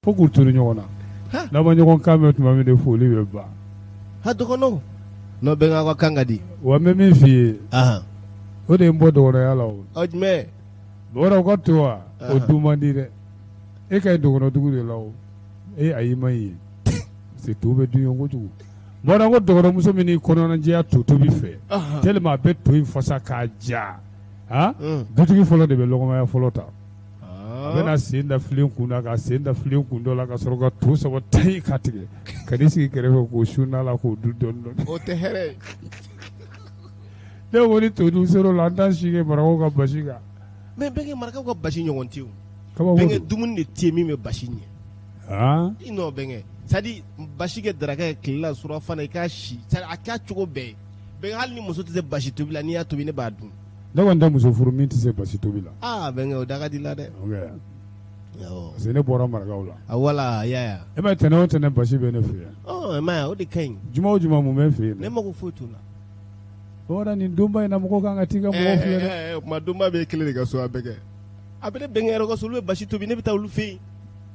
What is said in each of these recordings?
fo k'u turu ɲɔgɔn na n'a ma ɲɔgɔn kan mɛn tuma min de foli bɛ ban. Ha dɔgɔnɔw n'o bɛ n ka kan ka di. Wa n bɛ min f'i ye o de ye n bɔ dɔgɔnɔya la o. Ɔ jumɛn. Bɔrɔ ka to wa o dun man di dɛ e ka ye dɔgɔnɔdugu de la o ayi man ye c'est to bɛ dun ye kojugu. Bɔrɔ ko dɔgɔnɔmuso min kɔnɔnajɛya to tobi fɛ tellement a bɛ to in fasa k'a ja dutigi fɔlɔ de bɛ lɔgɔmaya fɔlɔ ta. A bɛna sen da filen kun na ka sen da filen kun dɔ la ka sɔrɔ ka to saba tayi ka tigɛ ka n'i sigi kɛrɛfɛ k'o sun n'a la k'o dun dɔɔni dɔɔni. O tɛ hɛrɛ ye. Ne ko ni todun ser'o la an t'an si kɛ marakaw ka basi kan. Mais bɛnkɛ marakaw ka basi ɲɔgɔn tɛ o. Kabako bɛnkɛ dumuni de tɛ min bɛ basi ɲɛ. I nɔ bɛnkɛ c'est à dire basi kɛ daraka ye tile la surafana i k'a si a k'a cogo bɛɛ bɛnkɛ hali ni muso tɛ se basi tobi la n'i y'a tobi ne b'a dun. Ne kɔni tɛ muso furu min tɛ se basi tobi la. Bɛnkɛ o da ka di la dɛ. Parce que ne bɔra marakaw la. Wala y'a. E ma tɛnɛn o tɛnɛn basi bɛ ne fɛ yan. Ma o de ka ɲi. Juma o juma mun bɛ fɛ yen. Ne mago foyi t'o la. Bɔra nin donba in na mɔgɔw kan ka t'i ka mɔgɔw filɛ dɛ. O tuma donba bɛ kelen de ka so a bɛɛ kɛ. A bɛ ne bɛnkɛ yɛrɛ ka so olu bɛ basi tobi ne bɛ taa olu fɛ yen.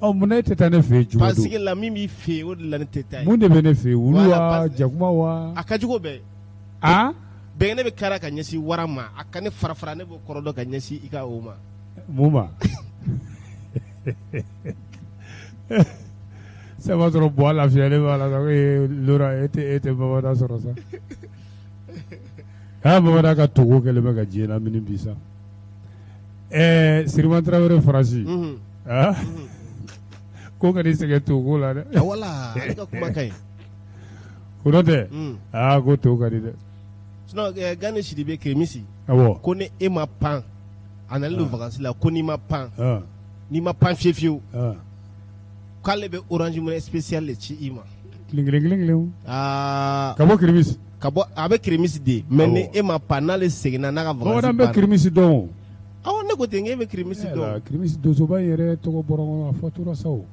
Mun na e tɛ taa ne fɛ yen juma don. Parce que la min b'i fɛ yen o de la ne tɛ taa yen. Mun de bɛ ne fɛ yen wulu wa jakuma wa. A ka jugu bɛɛ. Bɛnkɛ ne bɛ kara ka ɲɛsin wara ma a ka ne fara fara ne b'o kɔrɔ dɔn ka ɲɛsin i ka o ma. Mun ma. Sɛbɛ sɔrɔ bɔ lafiya ne b'a la sa lora e tɛ babada sɔrɔ sa. Babada ka togo kɛlen bɛ ka diɲɛ na mini bi sa. Siriman Tarawele Faransi. Ko ka n'i sɛgɛn togo la dɛ. Wala ale ka kuma ka ɲi. Ko n'o tɛ ko to ka di dɛ. Sinon Gane Sidibe Kémisi. Awɔ. Ko ni e ma pan a nalen don vacances la ko n'i ma pan. N'i ma pan fiyewu k'ale bɛ orange money spécial de ci i ma. Kilen. Ka bɔ Kémisi. A bɛ Kémisi de mais ni e ma pan n'ale seginna n'a ka vacances banna. Bamanan bɛ Kémisi dɔn. Ne ko ten e bɛ Kémisi dɔn. Kémisi donsoba yɛrɛ tɔgɔ bɔra kɔnɔ a fatura sa o.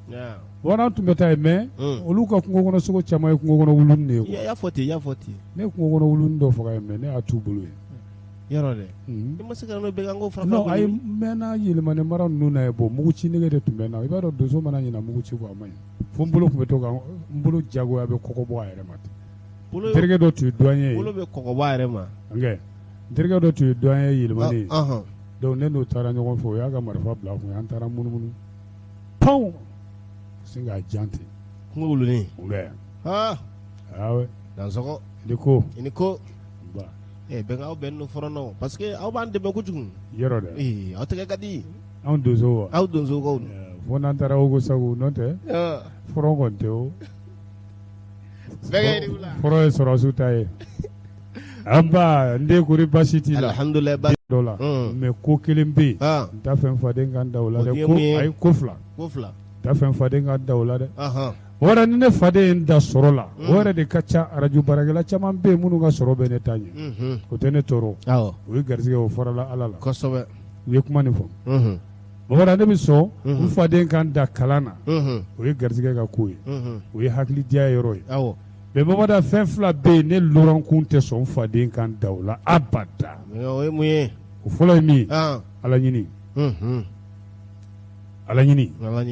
Bamanan tun bɛ taa yen mais olu ka kungo kɔnɔ sogo caman ye kungo kɔnɔ wuluni de ye. I y'a fɔ ten. Ne kungo kɔnɔ wuluni dɔ faga yen mais ne y'a t'u bolo yen. Yɔrɔ dɛ. I ma se ka n'o bɛɛ kan ko fara. Non ayi mɛnna yɛlɛmani mara ninnu na ye muguci nege de tun bɛ n na i b'a dɔn donso mana ɲina muguci kɔ a ma ɲi fo n bolo tun bɛ to ka n bolo jagoya bɛ kɔgɔ bɔ a yɛrɛ ma ten. N terikɛ dɔ tun ye douanier ye. Bolo bɛ kɔgɔ bɔ a yɛrɛ ma. N terikɛ dɔ tun ye douanier yɛlɛmani ye. Donc ne n'o taara ɲɔgɔn fɛ o y'a ka marifa bila a kun an taara munumunu panw sin k'a jan ten. Kungo wulunin. Awɛ. Dansɔgɔ. I ni ko. Bɛnkɛ aw bɛ n'o fɔlɔ nɔ parce que aw b'an dɛmɛ kojugu. Yɔrɔ dɛ. Aw tɛgɛ ka di. Anw donso wa. Aw donsokaw. Fo n'an taara Ogo Sagu n'o tɛ. Fɔrɔ kɔni tɛ o. Fɔrɔ ye sɔrɔsiw ta ye. An ba n den kori basi t'i la. Alhamdulilayi dɔ la mais ko kelen bɛ yen n t'a fɛn faden kan da o la dɛ ko fila n t'a fɛn faden kan da o la dɛ o yɛrɛ ni ne faden ye n da sɔrɔ la o yɛrɛ de ka ca arajo baarakɛla caman bɛ yen minnu ka sɔrɔ bɛ ne ta ɲɛ o tɛ ne tɔɔrɔ o ye garisɛgɛ o farala ala la kosɛbɛ u ye kuma nin fɔ o yɛrɛ ne bɛ sɔn n faden kan da kalan na o ye garisɛgɛ ka ko ye o ye hakilidiya yɔrɔ ye mais Bamada fɛn fila bɛ yen ne Laurent kun tɛ sɔn n faden kan da o la abada o ye mun ye o fɔlɔ ye min ye ala ɲini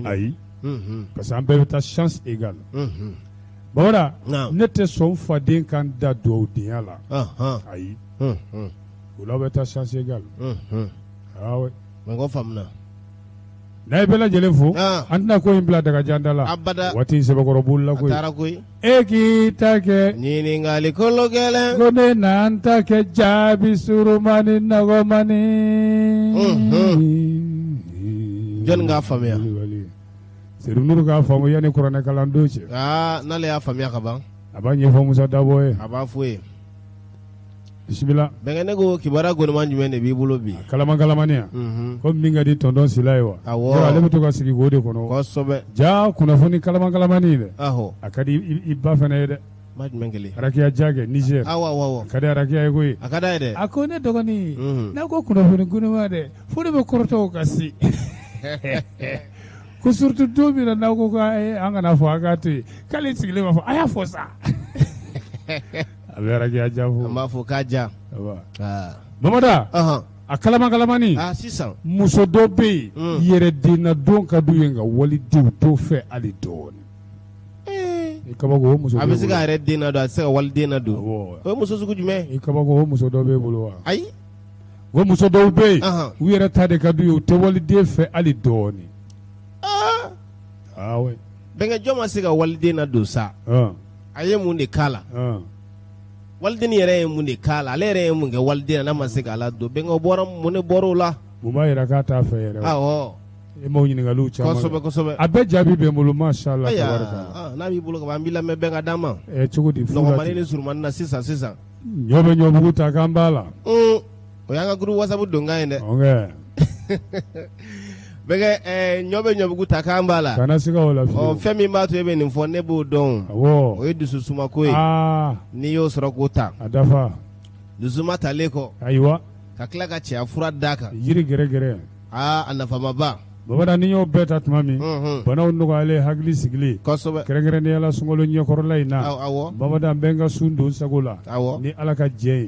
ayi parce que an bɛɛ bɛ taa chance égale Bamada ne tɛ sɔn n faden kan da dugawudenya la ayi o la bɛ taa chance égale awɔ mɔgɔ faamuna n'a ye bɛɛ lajɛlen fo an tɛna ko in bila dagajan da la waati in sɛbɛkɔrɔ boli la koyi e k'i ta kɛ ɲininkali kolo gɛlɛn ko ne n'an ta kɛ jaabi surumani nɔgɔmani jɔnni k'a faamuya Seydou Nourou k'a faamu yanni kuranɛ kalan don cɛ n'ale y'a faamuya ka ban a b'a ɲɛfɔ Musa Dabo ye a b'a fɔ ye bisimila bɛnkɛ ne ko kibaruya gɔnɔman jumɛn de b'i bolo bi kalaman-kalamaniya ko min ka di tonton Sila ye wa ale bɛ to ka sigi k'o de kɔnɔ kosɛbɛ ja kunnafoni kalaman-kalamani dɛ a ka di i ba fana ye dɛ ba jumɛn kelen Arakiya Jage Niger a ka di Arakiya ye koyi a ka d'a ye dɛ a ko ne dɔgɔnin n'a ko kunnafoni gɔnɔman dɛ fo ne bɛ kɔrɔtɔw ka se ko surtout don min na n'aw ko an kana fɔ an k'a to yen k'ale sigilen b'a fɔ a y'a fɔ sa a bɛ Arakiya Ja fo an b'a fɔ k'a ja Bamada a kalama-kalamani sisan muso dɔ bɛ yen yɛrɛ denna don ka d'u ye nka walidenw t'o fɛ hali dɔɔni. I kabako o muso a bɛ se k'a yɛrɛ den na don a tɛ se ka waliden na don o ye muso sugu jumɛn? I kabako o muso dɔ b'e bolo wa? Ayi o muso dɔw bɛ yen u yɛrɛ ta de ka d'u ye u tɛ waliden fɛ hali dɔɔni. Oui. Bɛnkɛ jɔn ma se ka waliden na don sa a ye mun de k'a la waliden yɛrɛ ye mun de k'a la ale yɛrɛ ye mun kɛ waliden na n'a ma se k'a la don bɛnkɛ bɔra mun de bɔra o la? Mun b'a yira k'a t'a fɛ yɛrɛ? Awɔ. I m'o ɲininkaliw caman kɛ. Kosɛbɛ. A bɛɛ jaabi bɛ n bolo masha Allah tabaraka. N'a b'i bolo ka ban an b'i lamɛn bɛn ka d'an ma. Cogo di? Nɔgɔmani ni surumani na sisan. Ɲɔ bɛ ɲɔbugu ta k'an b'a la. O y'an ka groupe WhatsApp donkan ye dɛ. Bɛnkɛ ɲɔ bɛ ɲɔbugu ta k'an b'a la. Kana siga o la fiyewu. Fɛn min b'a to e bɛ nin fɔ ne b'o dɔn. Awɔ. O ye dususuma ko ye. N'i y'o sɔrɔ k'o ta. A dafa. Dusuma talen kɔ. Ayiwa. Ka tila ka cɛya fura d'a kan. Yiri gɛrɛgɛrɛ. A nafamaba. Babada ni y'o bɛɛ ta tuma min banaw nɔgɔyalen hakili sigilen kɛrɛnkɛrɛnnenya la sunkalo ɲɛkɔrɔla in na babada n bɛ n ka sun don sago la ni Ala ka jɛ ye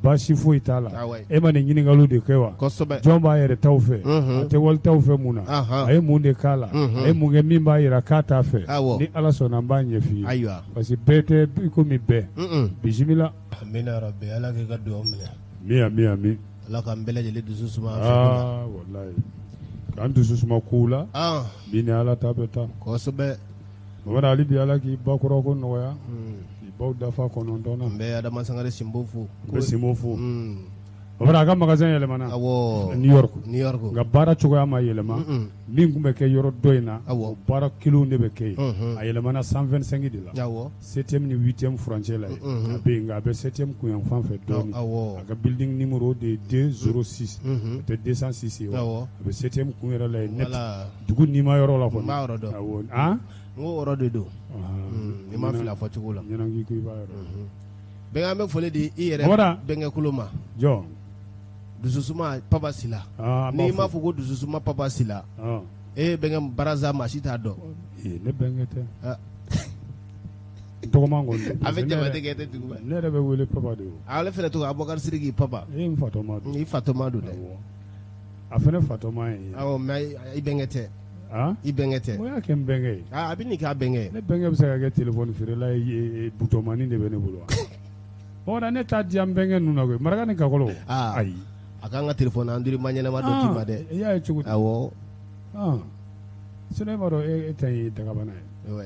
baasi foyi t'a la e ma nin ɲininkaliw de kɛ wa jɔn b'a yɛrɛ taw fɛ a tɛ wali taw fɛ mun na a ye mun de k'a la a ye mun kɛ min b'a yira k'a t'a fɛ ni Ala sɔnna n b'a ɲɛ f'i ye parce que bɛɛ tɛ i komi bɛɛ bisimila. Amina rabi Ala k'i ka dugawu minɛ. Ami. Ala k'an bɛɛ lajɛlen dusu suma. Walayi. K'an dusu suma kow la bi ni Ala ta bɛ taa kosɛbɛ. Mamadu hali bi Ala k'i bakɔrɔ ko nɔgɔya k'i baw dafa 9 na. N bɛ Adama Sangare Sinbo fo. N bɛ Sinbo fo. Mamadu a ka magasin yɛlɛmana New York nka baara cogoya ma yɛlɛma min tun bɛ kɛ yɔrɔ dɔ in na baara kelenw de bɛ kɛ yen a yɛlɛmana 125 de la 7e ni 8e furancɛ la a bɛ yen nka a bɛ 7e kunyanfan fɛ dɔɔnin a ka building numéro de 206 o tɛ 206 ye a bɛ 7e kun yɛrɛ la yen net dugu nima yɔrɔ la kɔni n ko yɔrɔ de don i ma fili a fɔ cogo la ɲɛnakili ko i b'a yɔrɔ bɛnkɛ an bɛ foli di i yɛrɛ bɛnkɛ kolo ma jɔn dususuma Papa Sila n'i m'a fɔ ko dususuma Papa Sila bɛnkɛ baraza maa si t'a dɔn ne bɛnkɛ tɛ tɔgɔman kɔni a bɛ jabatekɛ tɛ dugu ne yɛrɛ bɛ wele Papa de o ale fɛnɛ tɔgɔ Abubakar Sidiki Papa n fatɔma don i fatɔma don dɛ a fɛnɛ fatɔma ye mais i bɛnkɛ tɛ i bɛnkɛ tɛ o y'a kɛ n bɛnkɛ ye a bɛ nin k'a bɛnkɛ ne bɛnkɛ bɛ se ka kɛ téléphone feerela ye butɔmani de bɛ ne bolo wa ne t'a di an bɛnkɛ ninnu na koyi maraka ni kakɔlɔ ayi a k'an ka téléphone Android ma ɲɛnama dɔ d'i ma dɛ i y'a ye cogo di awɔ sinon e b'a dɔn e ta ye dagabana ye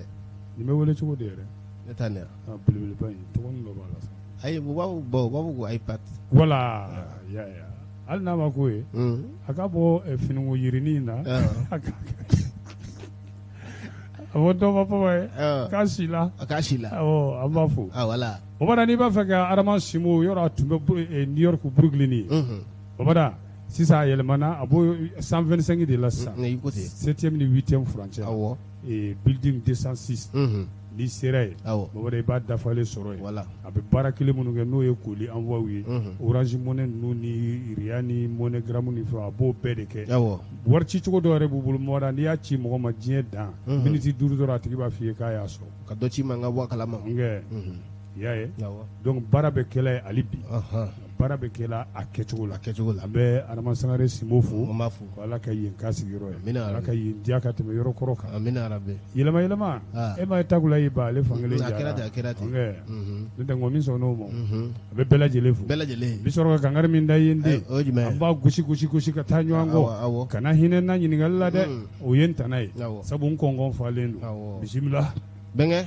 nin bɛ wele cogo di yɛrɛ ne ta nin belebeleba in tɔgɔnin dɔ b'a la sa ayi u b'a fɔ ko iPad voilà hali n'a ma ko ye a ka bɔ finiko yirinin na a bɔ dɔ ma Papa ye k'a si la an b'a fo Babada n'i b'a fɛ ka Adama Sinbo yɔrɔ a tun bɛ New York Brooklyn ye Babada sisan a yɛlɛmana a b'o 125 de la sisan 7e ni 8e furancɛ building 206 n'i sera yen Babada i b'a dafalen sɔrɔ yen a bɛ baara kelen minnu kɛ n'o ye koli envoi ye Orange Money ninnu ni Ria ni MoneyGram ni fɛn a b'o bɛɛ de kɛ wari ci cogo dɔ yɛrɛ b'u bolo Babada n'i y'a ci mɔgɔ ma diɲɛ dan miniti 5 dɔrɔn a tigi b'a f'i ye k'a y'a sɔrɔ ka dɔ ci ma n ka bɔ a kalama i y'a ye donc baara bɛ kɛla ye hali bi baara bɛ kɛla a kɛcogo la an bɛ Adama Sangare Sinbo fo ko Ala ka yen k'a sigiyɔrɔ ye Ala ka yen diya ka tɛmɛ yɔrɔ kɔrɔ kan yɛlɛma e ma ye tagula y'i ban ale fankelen jara a kɛra ten ne tɛ nkɔ min sɔn n'o ma a bɛ bɛɛ lajɛlen fo bi sɔrɔ ka kankari min da yen den an b'a gosi ka taa ɲɔgɔn kɔ kana hinɛ n na ɲininkali la dɛ o ye n tana ye sabu n kɔngɔn falen don bisimila bɛnkɛ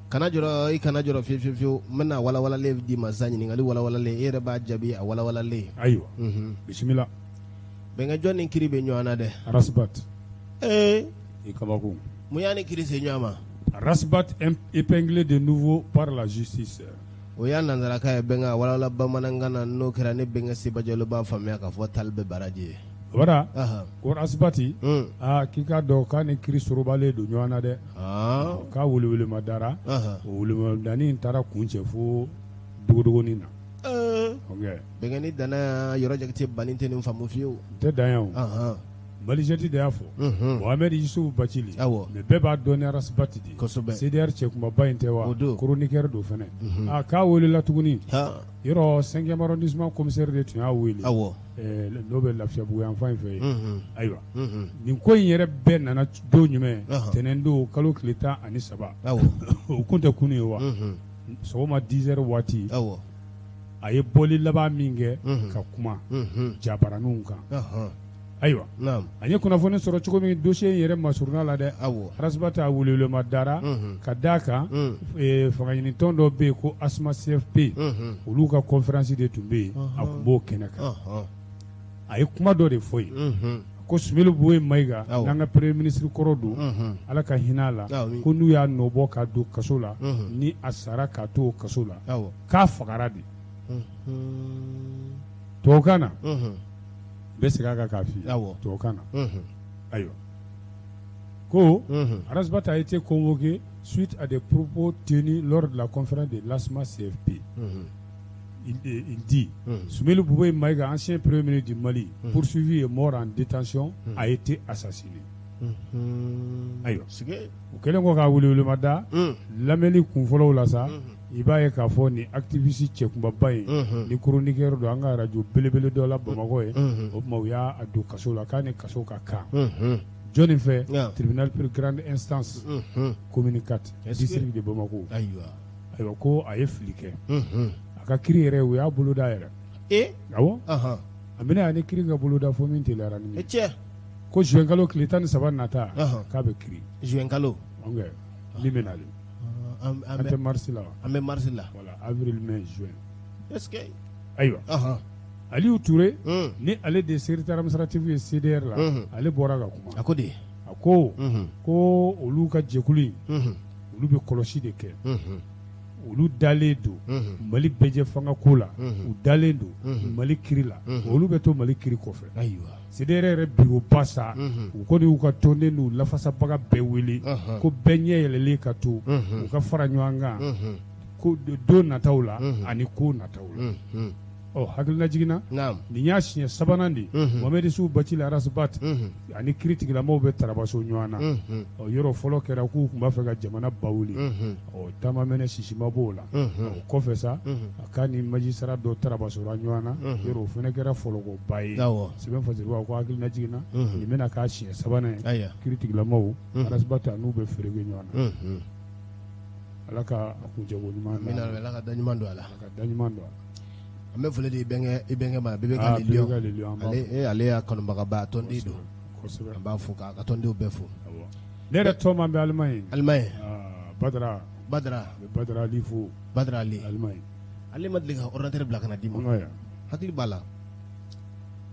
kana jɔrɔ i kana jɔrɔ fiyewu n bɛna walawalalen di ma sisan ɲininkali walawalalen e yɛrɛ b'a jaabi a walawalalen ayiwa bisimila bɛnkɛ jɔn ni kiri bɛ ɲɔgɔn na dɛ Rasbat i kabako mun y'a ni kiri se ɲɔgɔn ma Rasbat épinglé de nouveau par la justice o y'a nanzaraka ye bɛnkɛ walawala bamanankan na n'o kɛra ne bɛnkɛ Sebajalo b'a faamuya k'a fɔ tali bɛ baraji ye Babada ko Rasbati k'i k'a dɔn k'a ni kiri sorobalen don ɲɔgɔn na dɛ k'a welewelema dara o welewelemadanin in taara kun cɛ fo dogodogonin na bɛnkɛ ni danna yɔrɔ jakite bannen tɛ nin faamu fiyewu tɛ dan yan o Malijɛti de y'a fɔ Mohamed Yusufu Bacili mais bɛɛ b'a dɔn ni Arasibati de ye CDR cɛkumaba in tɛ wa chroniqueur don fɛnɛ k'a welela tuguni yɔrɔ 5e arrondissement commissaire de tun y'a wele n'o bɛ Lafiyabugu yanfan in fɛ yen ayiwa nin ko in yɛrɛ bɛɛ nana don jumɛn tɛnɛn don kalo tile 13 o kun tɛ kunu ye wa sɔgɔma 10 heures waati a ye bɔli laban min kɛ ka kuma jabaraninw kan ayiwa a ye kunnafoni sɔrɔ cogo min dossier in yɛrɛ masuruna la dɛ Arasibati a welewelema dara ka d'a kan fangaɲinitɔn dɔ bɛ yen ko Asma CFP olu ka conférence de tun bɛ yen a tun b'o kɛnɛ kan a ye kuma dɔ de fɔ yen ko Sumelu Boye Mayiga n'an ka premier ministre kɔrɔ don Ala ka hinɛ a la ko n'u y'a nɔbɔ ka don kaso la ni a sara ka to o kaso la k'a fagara de tubabukan na bɛ segin a kan k'a f'i ye tubabukan na ayiwa ko Arasibati a été convoqué suite à des propos tenus lors de la conférence de l'ASMA CFP. Il dit Sumelu Boye Mayiga, ancien premier ministre du Mali, poursuivi et mort en détention, a été assassiné. Ayiwa o kɛlen ko k'a welewelema da lamɛnni kunfɔlɔw la sa i b'a ye k'a fɔ ni activiste cɛkunbaba in ni chroniqueur don an ka radio belebele dɔ la Bamakɔ ye o tuma u y'a don kaso la k'a ni kaso ka kan jɔnni fɛ tribunal plus grande instance commune 4 district de Bamako ayiwa ko a ye fili kɛ a ka kiiri yɛrɛ o y'a bolo da yɛrɛ awɔ a bɛna a ni kiiri ka bolo da fo min teliyara ni min ko juin kalo tile 13 nata k'a bɛ kiiri juin kalo min bɛ nalen an tɛ mars la an bɛ mars la voilà avril mai juin est-ce que ayiwa Aliou Touré ni ale de secrétaire administratif ye CDR la ale bɔra ka kuma a ko de a ko ko olu ka jɛkulu in olu bɛ kɔlɔsi de kɛ olu dalen don Mali bɛjɛ fanga ko la u dalen don Mali kiri la olu bɛ to Mali kiri kɔfɛ ayiwa CDR yɛrɛ bureau ba sa u kɔni y'u ka tɔnden n'u lafasabaga bɛɛ wele ko bɛɛ ɲɛ yɛlɛlen ka to u ka fara ɲɔgɔn kan ko don nataw la ani ko nataw la hakilina jiginna nin y'a siɲɛ sabanan de Mohamed Yusufu Bacili Arasibati ani kiiri tigilamɔgɔw bɛ tarabaso ɲɔgɔn na yɔrɔ fɔlɔ kɛra k'u tun b'a fɛ ka jamana ba wuli taamamɛnɛ sisima b'o la o kɔfɛ sa a k'a ni magistrat dɔ tarabasora ɲɔgɔn na yɔrɔ o fana kɛra fɔlɔkɔba ye sɛbɛn fasiriba ko hakilina jiginna nin bɛna k'a siɲɛ sabanan ye kiiri tigilamɔgɔw Arasibati an'u bɛ ferege ɲɔgɔn na Ala ka kuncɛko ɲuman Ala ka da ɲuman don a la an bɛ foli di i bɛnkɛ ma bɛɛ bɛ ka Lilion ale y'a kanubagaba tɔnden don an b'a fo k'a ka tɔndenw bɛɛ fo ne yɛrɛ tɔma bɛ Allemagne Badara Ali fo Badara Ali Allemagne ale ma deli ka ordinateur bila ka na d'i ma hakili b'a la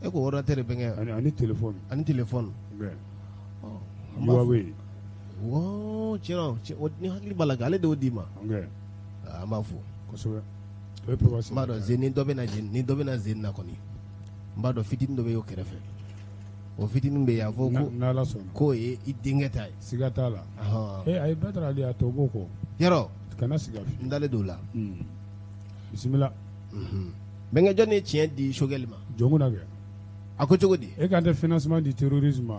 e ko ordinateur bɛnkɛ ani téléphone Huawei tiɲɛ ni hakili b'a la ale de y'o d'i ma an b'a fo kosɛbɛ n b'a dɔn ni dɔ bɛ na zen na kɔni n b'a dɔn fitinin dɔ bɛ y'o kɛrɛfɛ o fitinin bɛ yan fɔ n'Ala sɔnna k'o ye i denkɛ ta ye siga t'a la a ye Badara Ali a tɔ b'o kɔ yarɔ kana siga n dalen don o la bisimila bɛnkɛ jɔn ye tiɲɛ di Choguel ma Jɔnkuna kɛ a ko cogo di e kan tɛ financement du terrorisme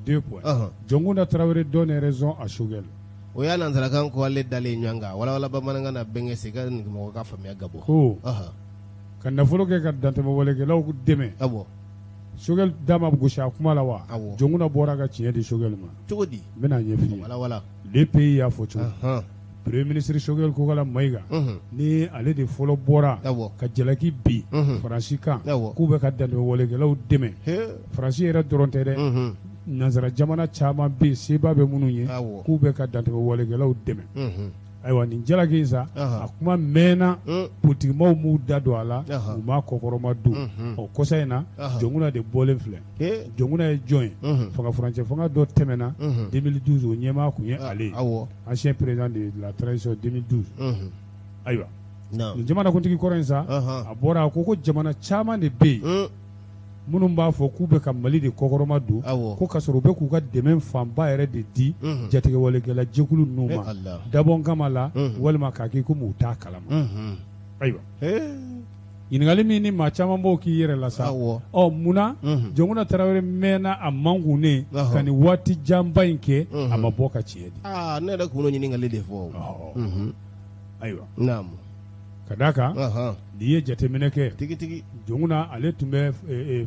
2 points Jɔnkuna Tarawele donne raison à Choguel o y'a nansarakan ko ale dalen ɲɔgɔn kan walawala bamanankan na bɛnkɛ se ka mɔgɔ ka faamuya ka bɔ ko ka nafolo kɛ ka dantɛmɛwalekɛlaw dɛmɛ Choguel da ma gosi a kuma la wa Jɔnkuna bɔra ka tiɲɛ di Choguel ma cogo di n bɛna ɲɛf'i ye walawala le pays y'a fɔ cogo premier ministre Choguel Kokala Mayiga ni ale de fɔlɔ bɔra ka jalaki bi Faransi kan k'u bɛ ka dantɛmɛwalekɛlaw dɛmɛ Faransi yɛrɛ dɔrɔn tɛ dɛ nanzara jamana caman bɛ yen seba bɛ minnu ye k'u bɛ ka dantɛmɛwalekɛlaw dɛmɛ ayiwa nin jalaki in sa a kuma mɛnna politigimɔgɔw m'u da don a la u m'a kɔkɔrɔma don o kɔsa in na Jɔnkuna de bɔlen filɛ Jɔnkuna ye jɔn ye fanga furancɛ fanga dɔ tɛmɛna 2012 o ɲɛmaa tun ye ale ancien président de la transition 2012 ayiwa nin jamanakuntigi kɔrɔ in sa a bɔra a ko jamana caman de bɛ yen minnu b'a fɔ k'u bɛ ka Mali de kɔkɔrɔma don ko ka sɔrɔ u bɛ k'u ka dɛmɛ fanba yɛrɛ de di jatigɛwalekɛla jɛkulu ninnu ma dabɔ kama la walima k'a kɛ komi u t'a kalama ayiwa ɲininkali min ni maa caman b'o k'i yɛrɛ la sa munna Jɔnkuna Tarawele mɛnna a mankunnen ka nin waati janba in kɛ a ma bɔ ka tiɲɛ di. Ne yɛrɛ kun b'o ɲininkali de fɔ. Ayiwa ka d'a kan n'i ye jateminɛ kɛ tigitigi Jɔnkuna ale tun bɛ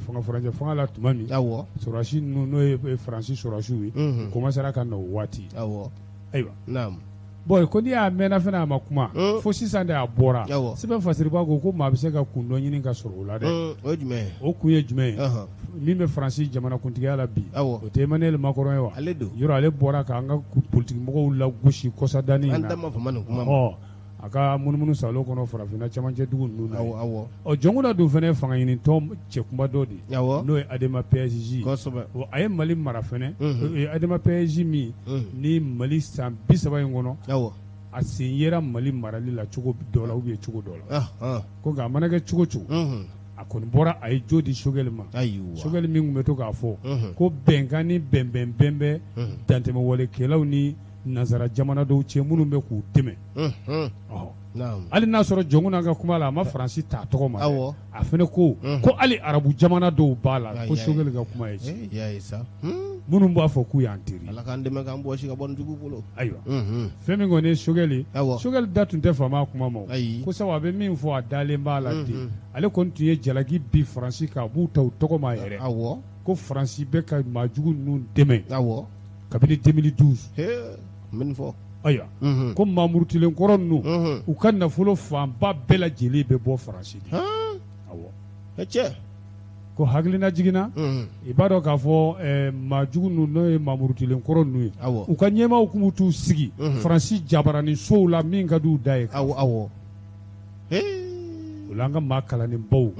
fangafarancɛ fanga la tuma min sɔrɔdasi ninnu n'o ye Faransi sɔrɔdasiw ye u commencera ka na o waati. Ayiwa bon ko n'i y'a mɛnna fana a ma kuma fo sisan de a bɔra sɛbɛn fasiriba ko maa bɛ se ka kun dɔ ɲini ka sɔrɔ o la dɛ. O kun ye jumɛn ye min bɛ Faransi jamanakuntigiya la bi o tɛ Emmanuel Macron ye wa yɔrɔ ale bɔra k'an ka politikimɔgɔw lagosi kɔsadani in na a ka munumunu salon kɔnɔ farafinna camancɛ dugu ninnu na Jɔnkuna dun fana ye fanga ɲinitɔ cɛkunba dɔ de n'o ye Adama PSG a ye Mali mara fana Adama PSG min ni Mali san 30 in kɔnɔ a sen yera Mali marali la cogo dɔ la ou bien cogo dɔ la ko nka a mana kɛ cogo cogo a kɔni bɔra a ye jo di Sogɛli ma Sogɛli min tun bɛ to k'a fɔ ko bɛnkan ni bɛnbɛn bɛ dantɛmɛwalekɛlaw ni nanzara jamana dɔw cɛ minnu bɛ k'u dɛmɛ hali n'a sɔrɔ Jɔnkuna ka kuma la a ma Faransi ta tɔgɔ ma a fana ko hali arabu jamana dɔw b'a la ko Sogɛli ka kuma ye tiɲɛ minnu b'a fɔ k'u y'an teri Ala k'an dɛmɛ k'an bɔsi ka bɔ nin jugu bolo. Ayiwa fɛn min kɔni ye Sogɛli da tun tɛ faama kuma ma ko sabu a bɛ min fɔ a dalen b'a la ten ale kɔni tun ye jalaki bi Faransi kan a b'u ta u tɔgɔ ma yɛrɛ ko Faransi bɛ ka maajugu ninnu dɛmɛ kabini 2012 min fɔ ayiwa ko Mamurutilenkɔrɔ ninnu u ka nafolo fanba bɛɛ lajɛlen bɛ bɔ Faransi de cɛ ko hakilina jiginna i b'a dɔn k'a fɔ maajugu ninnu n'o ye Mamurutilenkɔrɔ ninnu ye u ka ɲɛmaaw kun bɛ t'u sigi Faransi jabaranin sow la min ka d'u da ye o la an ka maa kalannen baw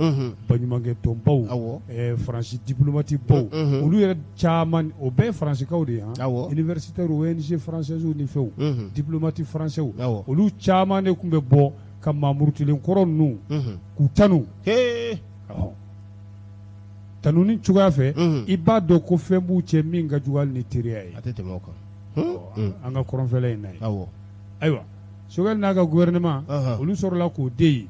baɲumankɛ tɔnbaw Faransi diplomate baw olu yɛrɛ caman o bɛɛ ye Faransikaw de ye universitaires ONG françaises ni fɛnw diplomate français olu caman de tun bɛ bɔ ka Mamurutilenkɔrɔ ninnu k'u tanu tanuni cogoya fɛ i b'a dɔn ko fɛn b'u cɛ min ka jugu hali ni teriya ye an ka kɔrɔnfɛla in na ye ayiwa Sogɛli n'a ka gouvernement olu sɔrɔla k'o de ye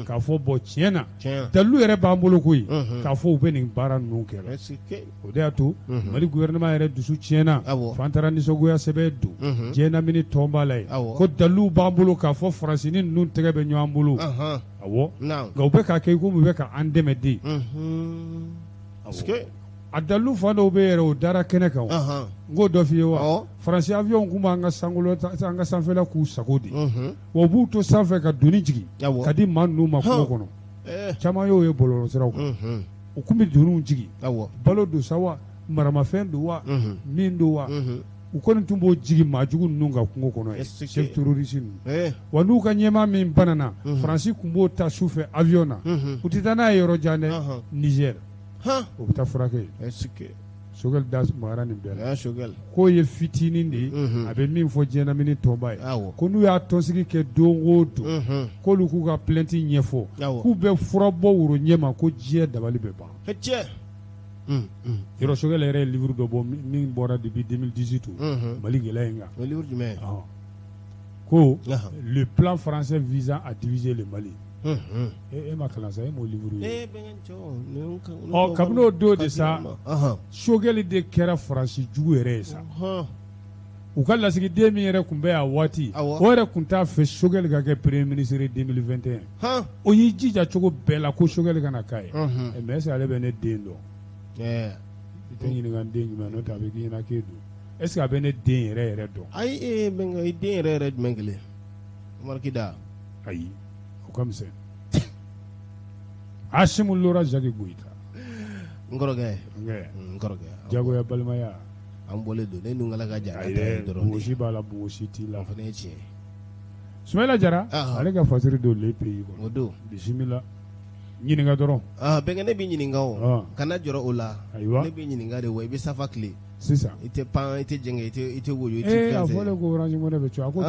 k'a fɔ tiɲɛ na dalilu yɛrɛ b'an bolo koyi k'a fɔ u bɛ nin baara ninnu kɛ o de y'a to Mali gouvernement yɛrɛ dusu tiɲɛna f'an taara nisɔngoya sɛbɛn don diɲɛnamini tɔn b'a la ye ko dalilu b'an bolo k'a fɔ Faransi ni ninnu tɛgɛ bɛ ɲɔgɔn bolo nka u bɛ k'a kɛ komi u bɛ k'an dɛmɛ de a dalilu fan dɔw bɛ yɛrɛ o dara kɛnɛ kan n k'o dɔ f'i ye wa Faransi avion kun b'an ka sanfɛla k'u sago de wa u b'u to sanfɛ ka doni jigin ka di maa ninnu ma kungo kɔnɔ caman y'o ye bɔlɔlɔsiraw kan u kun bɛ doniw jigin balo don sa wa maramafɛn don wa min don wa u kɔni tun b'o jigin maajugu ninnu ka kungo kɔnɔ chef terroriste ninnu wa n'u ka ɲɛmaa min banana Faransi kun b'o ta sufɛ avion na u tɛ taa n'a ye yɔrɔ jan dɛ Niger o bɛ taa furakɛ Sogɛli da magara nin bɛɛ la k'o ye fitinin de ye a bɛ min fɔ diɲɛnamini tɔnba ye ko n'u y'a tɔnsigi kɛ don o don k'olu k'u ka plainte ɲɛfɔ k'u bɛ fura bɔ woro ɲɛma ko diɲɛ dabali bɛ ban yɔrɔ Sogɛli yɛrɛ ye livre dɔ bɔ min bɔra depuis 2018 Mali gɛlɛya in kan ko le plan français visant à diviser le Mali e ma kalan sa e m'o livre ye kabini o don de sa Sogɛli de kɛra Faransi jugu yɛrɛ ye sa u ka lasigiden min yɛrɛ tun bɛ a waati o yɛrɛ tun t'a fɛ Sogɛli ka kɛ premier ministre 2021 o y'i jija cogo bɛɛ la ko Sogɛli kana k'a ye mais est-ce que ale bɛ ne den dɔn i tɛ ɲininka n den jumɛn n'o tɛ a bɛ k'i ɲɛna k'e don est-ce que a bɛ ne den yɛrɛ dɔn ayi i den yɛrɛ jumɛn kelen Umaru da ayi o ka misɛn Asimu Lora Jacques Goyita n kɔrɔkɛ jagoya balimaya an bɔlen don ne dun kala ka jara bogosi b'a la bogosi t'i la fana ye tiɲɛ Sumayila Jara ale ka fasiri don le pays kɔnɔ o don bisimila ɲininka dɔrɔn bɛnkɛ ne b'i ɲininka o kana jɔrɔ o la ne b'i ɲininka de wa i bɛ safa tile sisan i tɛ pan i tɛ jɛngɛ i tɛ woyo i tɛ fɛn a fɔlen ko Orange Money bɛ co a ko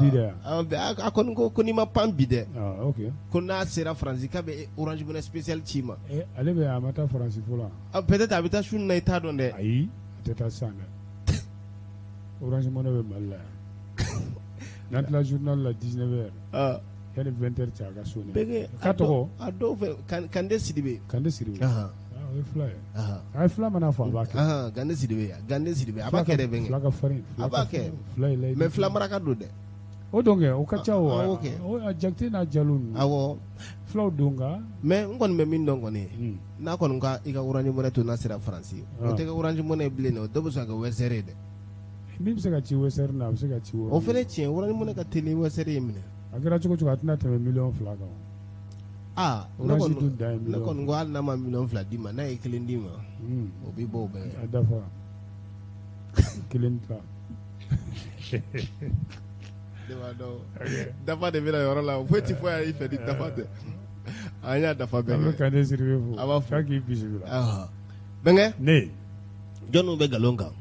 bi dɛ a kɔni ko n'i ma pan bi dɛ ok ko n'a sera Faransi k'a bɛ Orange Money spécial ci ma ale bɛ a ma taa Faransi fɔlɔ peut-être a bɛ taa su na i t'a dɔn dɛ ayi a tɛ taa san dɛ Orange Money bɛ Mali la yan n'an tila journal la 19h yani 20h cɛ a ka so ne bɛɛ ka tɔgɔ a dɔw fɛ Kande Sidibe o ye fila ye a ye fila mana fɔ a b'a kɛ Kande Sidibe a b'a kɛ dɛ bɛnkɛ fila ka farin a b'a kɛ fila ye layidu mais fila maraka don dɛ o don kɛ o ka ca o a Jakite n'a Jalo ninnu awɔ filaw don nka mais n kɔni bɛ min dɔn kɔni n'a kɔni ka i ka Orange Money to n'a sera Faransi o tɛ kɛ Orange Money bilen dɛ o dɔ bɛ sɔn ka kɛ Western ye dɛ min bɛ se ka ci Western na a bɛ se ka ci o fɛnɛ tiɲɛ Orange Money ka teli Western ye minɛ a kɛra cogo cogo a tɛna tɛmɛ 2 kan ne kɔni ko hali n'a ma 2 d'i ma n'a ye 1 d'i ma o b'i bɔ o bɛɛ a dafa 1 ta dafa de bɛna yɔrɔ la foyi ti fɔ a y'i fɛ ni dafa tɛ an y'a dafa bɛɛ an bɛ Kande Sidibe fo a b'a fɔ k'a k'i bisimila bɛnkɛ ne jɔnniw bɛ nkalon kan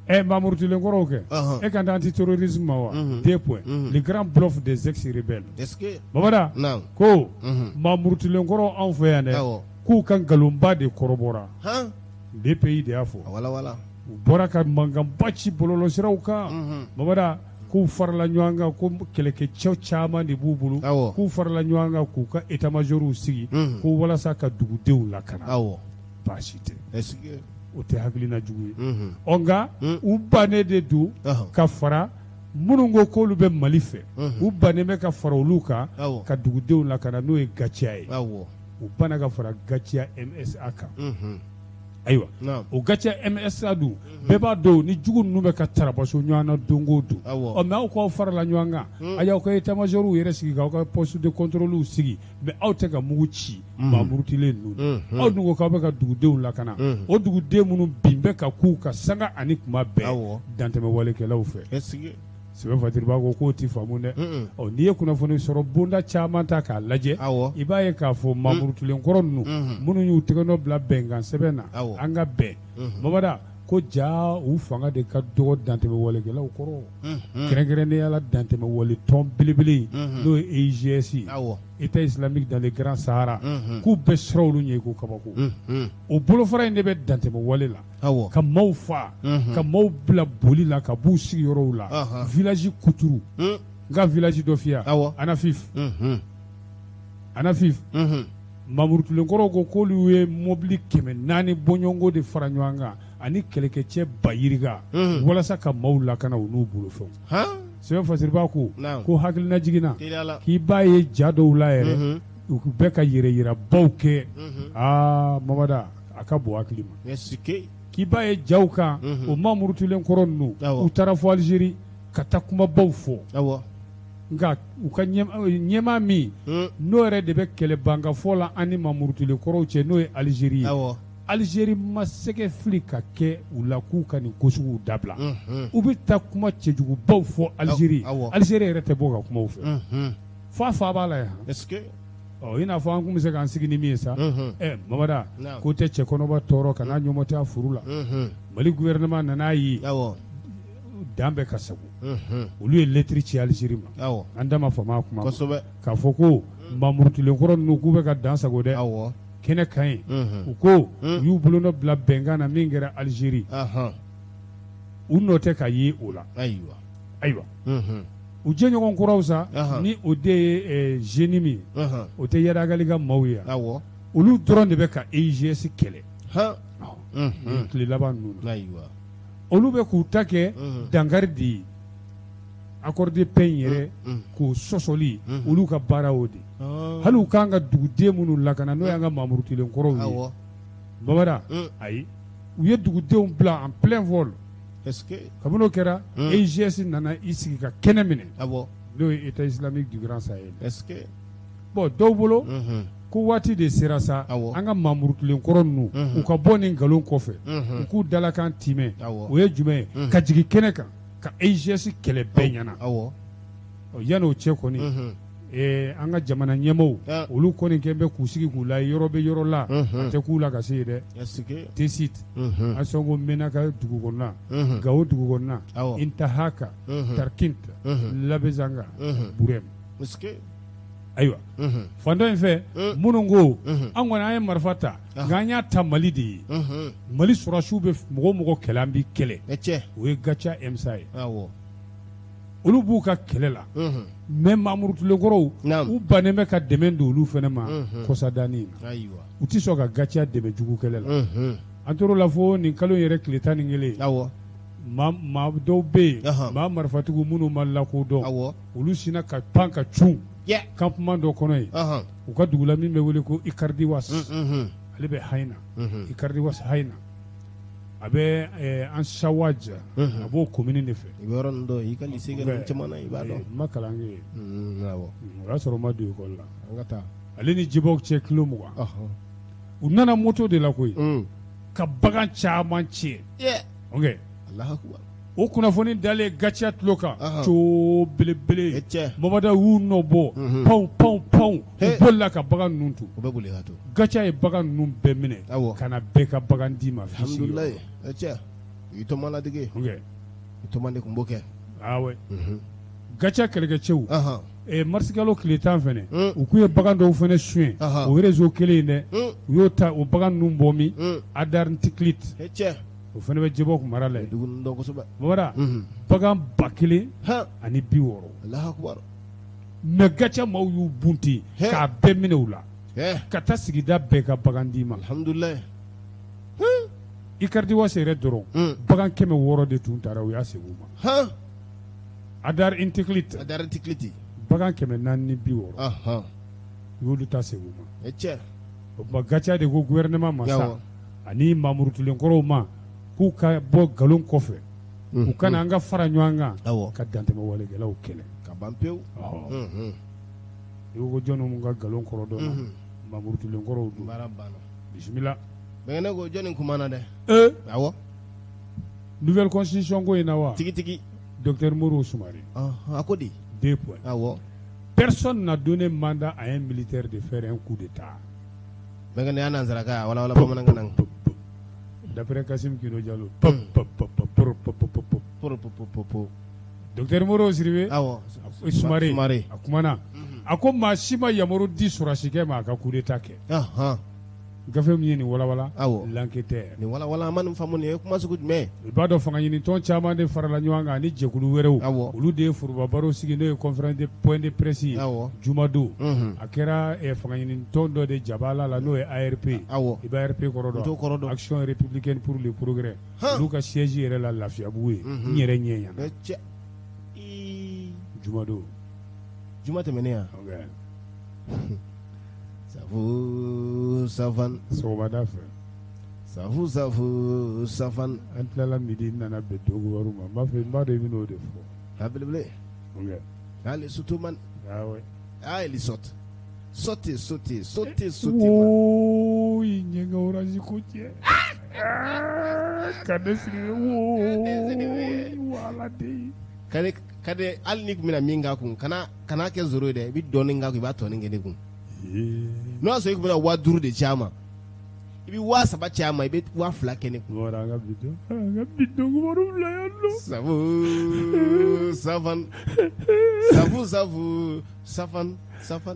Mamour Tulenkɔrɔw kɛ e kan anti-terrorisme ma wa 2 points le grand bluff des ex-rebelles est-ce que Babada ko Mamour Tulenkɔrɔ anw fɛ yan dɛ k'u ka nkalonba de kɔrɔbɔra DPI de y'a fɔ wala u bɔra ka mankanba ci bɔlɔlɔsiraw kan Babada k'u farala ɲɔgɔn kan ko kɛlɛkɛcɛw caman de b'u bolo k'u farala ɲɔgɔn kan k'u ka état-major sigi ko walasa ka dugudenw lakana baasi tɛ est-ce que o tɛ hakilina jugu ye nka u bannen de don ka fara minnu ko k'olu bɛ Mali fɛ u bannen bɛ ka fara olu kan ka dugudenw lakana n'o ye Gacia ye u banna ka fara Gacia MSA kan ayiwa o Gacia MSA dun bɛɛ b'a dɔn ni jugu ninnu bɛ ka tarabaso ɲɔgɔn na don o don mais aw k'aw farala ɲɔgɔn kan a y'aw ka état-major yɛrɛ sigi k'aw ka poste de contrôle sigi mais aw tɛ ka mugu ci Mamour Tule ninnu aw dun ko k'aw bɛ ka dugudenw lakana o duguden minnu bin bɛ ka k'u ka sanga ani kuma bɛɛ dantɛmɛwalekɛlaw fɛ Sɛbɛn Fatiri b'a ko k'o ti faamu dɛ n'i ye kunnafoni sɔrɔ bonda caman ta k'a lajɛ i b'a ye k'a fɔ Mamour Tulenkɔrɔ ninnu minnu y'u tɛgɛnɔ bila bɛnkan sɛbɛn na an ka bɛn Babada ko ja u fanga de ka dɔgɔ dantɛmɛwalekɛlaw kɔrɔ kɛrɛnkɛrɛnnenya la dantɛmɛwale tɔn belebele n'o ye EIGS État islamique dans le Grand Sahara k'u bɛɛ sira olu ɲɛ ko kabako o bolofara in de bɛ dantɛmɛwale la ka maaw fa ka maaw bila boli la ka b'u sigiyɔrɔw la village Kuturu n ka village dɔ f'i ye Anafif Mamour Tulenkɔrɔ ko k'olu ye mobili 400 bɔɲɔgɔnko de fara ɲɔgɔn kan ani kɛlɛkɛcɛ bayiriga walasa ka maaw lakana u n'u bolofɛnw Sɛbɛn Fatiri b'a ko hakilina jiginna k'i b'a ye ja dɔw la yɛrɛ u bɛ ka yɛrɛ yirabaw kɛ Mamada a ka bon hakili ma k'i b'a ye jaw kan o Mamour Tulenkɔrɔ ninnu u taara fɔ Algérie ka taa kumabaw fɔ nka u ka ɲɛmaa min n'o yɛrɛ de bɛ kɛlɛ bankafɔ la an ni Mamour Tulenkɔrɔw cɛ n'o ye Algérie ye Algérie ma sɛgɛ fili ka kɛ u la k'u ka nin ko suguw dabila u bɛ taa kuma cɛjugubaw fɔ Algérie Algérie yɛrɛ tɛ bɔ ka kumaw fɛ f'a fa b'a la yan i n'a fɔ an kun bɛ se k'an sigi ni min ye sa Mamada ko tɛ cɛ kɔnɔba tɔɔrɔ ka n'a ɲɔmɔ tɛ a furu la Mali gouvernement nan'a ye dan bɛ ka sago olu ye lettre ci Algérie ma an da ma fama kuma k'a fɔ ko Mamour Tulenkɔrɔ ninnu k'u bɛ ka dan sago dɛ kɛnɛ kan ye u ko u y'u bolonɔ bila bɛnkan na min kɛra Algérie u nɔ tɛ ka ye o la ayiwa u jɛɲɔgɔn kuraw sa ni o de ye génie min o tɛ Yadagali ka maaw ye olu dɔrɔn de bɛ ka EIGS kɛlɛ tile laban ninnu olu bɛ k'u ta kɛ dankari de ye accord de paix yɛrɛ k'o sɔsɔli olu ka baara o de hali u kan ka duguden minnu lakana n'o y'an ka Mamour Tulenkɔrɔw ye Babada ayi u ye dugudenw bila en plein vol kabini o kɛra EIGS nana i sigi ka kɛnɛ minɛ n'o ye État islamique du Grand Sahel bon dɔw bolo ko waati de sera sa an ka Mamour Tulenkɔrɔ ninnu u ka bɔ nin nkalon kɔfɛ u k'u dalakan timɛ o ye jumɛn ye ka jigin kɛnɛ kan ka EIGS kɛlɛ bɛɛ ɲɛna yan'o cɛ kɔni an ka jamana ɲɛmaaw olu kɔni kɛn bɛ k'u sigi k'u la yɔrɔ bɛ yɔrɔ la a tɛ k'u la ka se dɛ Tesit Asɔngo Menaka dugu kɔnɔna Gao dugu kɔnɔna Intahaka Tarkinta Labezanga Burem ayiwa fandɔ in fɛ minnu ko an kɔni an ye marifa ta nka an y'a ta Mali de ye Mali sɔrɔsiw bɛ mɔgɔ kɛlɛ an bi kɛlɛ o ye Gacia MSA ye olu b'u ka kɛlɛ la mais Mamour Touré kɔrɔw u bannen bɛ ka dɛmɛ don olu fana ma kɔsadani na u tɛ sɔn ka gaciya dɛmɛ jugu kɛlɛ la an tor'o la fo nin kalo yɛrɛ tile 11 maa dɔw bɛ yen maa marifatigiw minnu ma lakodɔn olu sinna ka pan ka cun campement dɔ kɔnɔ yen u ka dugu la min bɛ wele ko Icardiwas ale bɛ Hayina Icardiwas Hayina a bɛ an Sawaja a b'o commune de fɛ i bɛ yɔrɔ nin dɔn i ka lycée kɛ caman na i b'a dɔn ma kalan kɛ o y'a sɔrɔ ma don école la an ka taa ale ni Djibo cɛ kilo 20 u nana moto de la koyi ka bagan caman tiɲɛ ok o kunnafoni dalen gaciya tulo kan coo belebele Mamada y'u nɔ bɔ panw u bolila ka bagan ninnu tu gaciya ye bagan ninnu bɛɛ minɛ ka na bɛɛ ka bagan d'i ma alhamdulilayi i tɔma ladege i tɔma de tun b'o kɛ gaciya kɛlɛkɛcɛw marsikalo tile 10 fɛnɛ u k'u ye bagan dɔw fɛnɛ suɲɛ o réseau kelen in dɛ u y'o ta o bagan ninnu bɔ min Adarntiklit o fana bɛ Djibo mara la yen Mamada bagan 1000 ani 60 mais gaciya maaw y'u bunte k'a bɛɛ minɛ u la ka taa sigida bɛɛ ka bagan d'i ma alhamdulilayi Icardiwas yɛrɛ dɔrɔn bagan 600 de tun taara u y'a segin u ma Adarntiklit bagan 460 u y'olu ta segin u ma o tuma gaciya de ko gouvernement ma sa ani Mamour Touré kɔrɔw ma k'u ka bɔ nkalon kɔfɛ u kana an ka fara ɲɔgɔn kan ka dantɛmɛ walekɛlaw kɛlɛ ka ban pewu i ko jɔn mun ka nkalon kɔrɔ dɔn Mamour Touré kɔrɔw don bisimila bɛnkɛnɛ ko jɔn kumana dɛ nouvelle constitution ko in na wa tigi docteur Moro Soumare a ko di 2 points personne n'a donné mandat à un militaire de faire un coup d'état bɛnkɛnɛ y'a nansaraka wala bamanankan d'après Kassim Kino Diallo docteur Moro Siribe Soumare a kumana a ko maa si ma yamaru di sɔrɔsi kɛ ma a ka coup d'état kɛ gafe min ye nin walawala l'enquêteur nin walawala ma nin faamu nin ye kuma sugu jumɛn i b'a dɔn fanga ɲinitɔn caman de farala ɲɔgɔn kan ni jɛkulu wɛrɛw olu de ye forobabaro sigi n'o ye conférence de point de presse ye jumadon a kɛra fanga ɲinitɔn dɔ de jabala la n'o ye ARP i bɛ ARP kɔrɔ dɔn action républicaine pour le progrès olu ka siège yɛrɛ la Lafiyabugu ye n yɛrɛ ɲɛ ɲana jumadon juma tɛmɛnen yan Savan sɔgɔmada fɛ safu safan an tilala midi nana bɛn dogowaru ma n b'a dɔn i bɛn'o de fɔ a belebele ale sutuman ele sote oyi ɲɛgɛn orange ko cɛ ka ne sigi wala de kade hali ni kun bɛna min k'a kun kana kɛ zoro ye dɛ i bɛ dɔɔnin k'a kun i b'a tɔnin kɛ ne kun n'o y'a sɔrɔ i kun bɛna 5000 de ci a ma i bɛ 3000 ci a ma i bɛ 2000 kɛ ne kun. an ka bidon kumaru bila yan nɔ. safan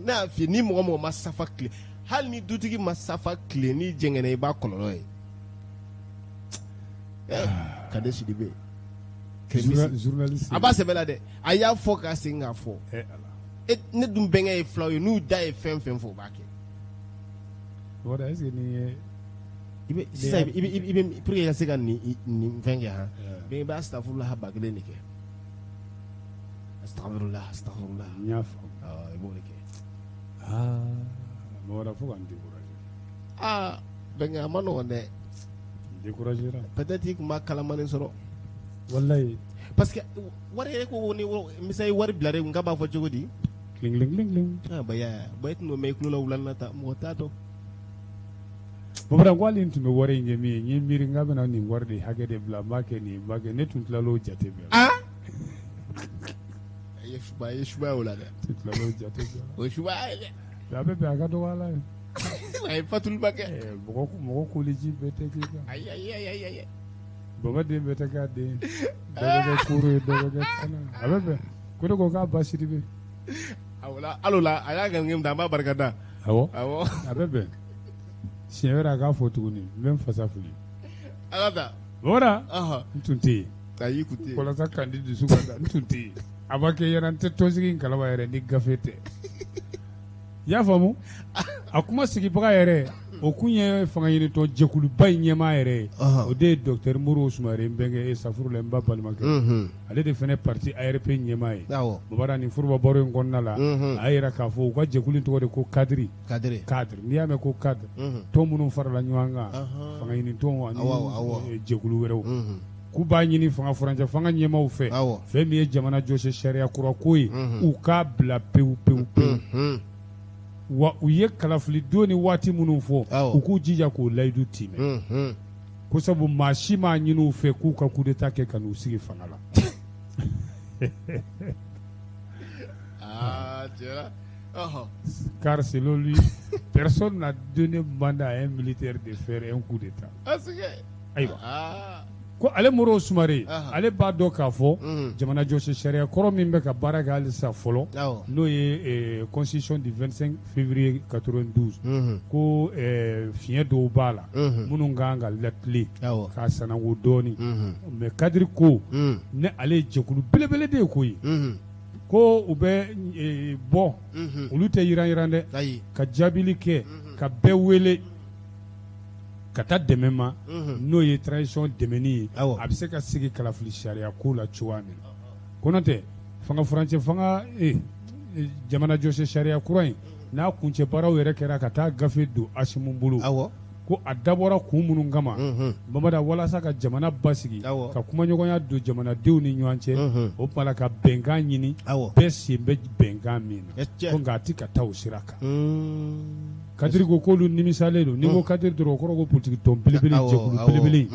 ne y'a f'i ye ni mɔgɔ ma safa tile hali ni dutigi ma safa tile ni jɛngɛnna i b'a kɔlɔlɔ ye. Kade Sidibe. journaliste a b'a sɛbɛn la dɛ a y'a fɔ k'a segin k'a fɔ. ne dun bɛnkɛ ye filaw ye n'u da ye fɛn fɛn fɔ u b'a kɛ. Voilà, est-ce que ni sisan i bɛ pour que i ka se ka nin fɛn kɛ han bɛnkɛ b'a astafurulaha 1000 de kɛ. astafurulaha. n y'a faamu. i b'o de kɛ. mɔgɔ wɛrɛ fo ka n décourager. bɛnkɛ a ma nɔgɔn dɛ. décourager la. peut-être i tun b'a kalamani sɔrɔ. wallahi. parce que wari yɛrɛ ko ni misali wari bila de nka b'a fɔ cogo di. Kling. Baya tun bɛ mɛn i tulo la wula na ta mɔgɔ t'a dɔn. Babara ko hali n tun bɛ wari in kɛ min ye n ye miiri n k'a bɛna nin wari de hakɛ de bila n b'a kɛ nin n b'a kɛ ne tun tilal'o jate bɛɛ la. a ye subaya o la dɛ. tun tilal'o jate bɛɛ la. o ye subaya ye dɛ. a bɛ bɛn a ka dɔgɔ ala ye. a ye fatuluba kɛ. mɔgɔ koliji bɛɛ tɛ k'i kan. ayi. baba den bɛɛ tɛ k'a den. dɔ bɛ kɛ koro ye dɔ bɛ kɛ kana a bɛ bɛn ko ne ko k'a ba Sidibe. alo la a y'a gɛn da an b'a barika da. awɔ a bɛ bɛn siɲɛ wɛrɛ a k'a fɔ tuguni n bɛ n fasa fili. ala ta. Babara n tun tɛ yen. ayi kun tɛ yen. walasa kandi dusu ka da n tun tɛ yen. a b'a kɛ yɛrɛ n tɛ tɔnsigi in kalama yɛrɛ ni gafe tɛ i y'a faamu a kuma sigibaga yɛrɛ o kun ye fanga ɲinitɔ jɛkuluba in ɲɛmaa yɛrɛ ye o de ye docteur Modibo Soumaré n bɛnkɛ Safurulaye n ba balimakɛ ale de fana parti ARP ɲɛmaa ye Baba nin Furuba baro in kɔnɔna la a y'a jira k'a fɔ u ka jɛkulu in tɔgɔ de ko cadre n'i y'a mɛn ko cadre tɔn minnu farala ɲɔgɔn kan fanga ɲinitɔnw ani jɛkulu wɛrɛw k'u b'a ɲini fanga furancɛ fanga ɲɛmaaw fɛ fɛn min ye jamana jɔsi sariya kura ko ye u k'a bila pewu pewu pewu wa u ye kalafili don ni waati minnu fɔ u k'u jija k'o layidu timɛ ko sabu maa si m'a ɲini u fɛ k'u ka coup d'état kɛ ka n'u sigi fanga la car selon lui personne n'a donné mandat à un militaire de faire un coup d'état ayiwa ko ale Modibo Soumaré ale b'a dɔn k'a fɔ jamana jɔsi sariya kɔrɔ min bɛ ka baara kɛ halisa fɔlɔ n'o ye constitution du 25 février 92 ko fiɲɛ dɔw b'a la minnu kan ka latilen k'a sanango dɔɔni mais kadiri ko ne ale ye jɛkulu belebele de ye koyi ko u bɛ bɔ olu tɛ yiran dɛ ka jaabili kɛ ka bɛɛ wele ka taa dɛmɛ ma n'o ye transition dɛmɛni ye a bɛ se ka sigi kalafili sariya ko la cogoya min na ko n'o tɛ fanga furancɛ fanga jamana jɔsi sariya kura in n'a kuncɛ baaraw yɛrɛ kɛra ka taa gafe don Asimu bolo ko a dabɔra kun minnu kama Mamada walasa ka jamana basigi ka kumaɲɔgɔnya don jamanadenw ni ɲɔgɔn cɛ o tuma ka bɛnkan ɲini bɛɛ sen bɛ bɛnkan min na ko nka a tɛ ka taa o sira kan kadiri ko k'olu nimisalen don ni ko kadiri dɔrɔn o kɔrɔ ko politique tɔn belebele jɛkulu belebele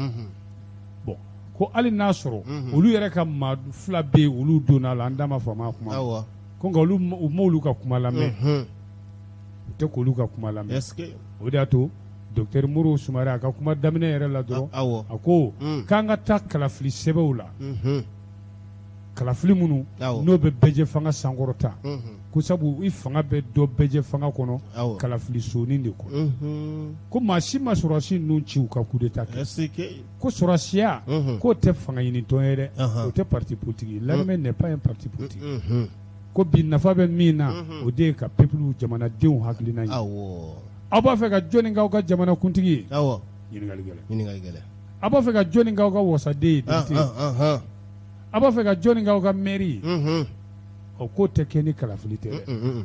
bon ko hali n'a sɔrɔ olu yɛrɛ ka maa fila bɛ yen olu donna la an da ma faamu a kuma ko nka u m'olu ka kuma lamɛn u tɛ k'olu ka kuma lamɛn o de y'a to docteur Modibo Soumaré a ka kuma daminɛ yɛrɛ la dɔrɔn a ko k'an ka taa kalafili sɛbɛnw la kalafili minnu n'o bɛ bɛjɛ fanga sankɔrɔta ko sabu i fanga bɛ dɔ bɛjɛ fanga kɔnɔ kalafili sonin de kɔnɔ ko maa si ma sɔrɔsi ninnu ci u ka coup d'état kɛ ko sɔrɔsiya k'o tɛ fanga ɲinitɔn ye dɛ o tɛ parti politique ye l'armée n'est pas un parti politique ko bi nafa bɛ min na o de ye ka peuple jamanadenw hakilina ye aw b'a fɛ ka jɔnni k'aw ka jamana kuntigi ye ɲininkali gɛlɛn aw b'a fɛ ka jɔnni k'aw ka wasaden ye député a b'a fɛ ka jɔnni k'aw ka mairie ye o k'o tɛ kɛ ni kalafili tɛ dɛ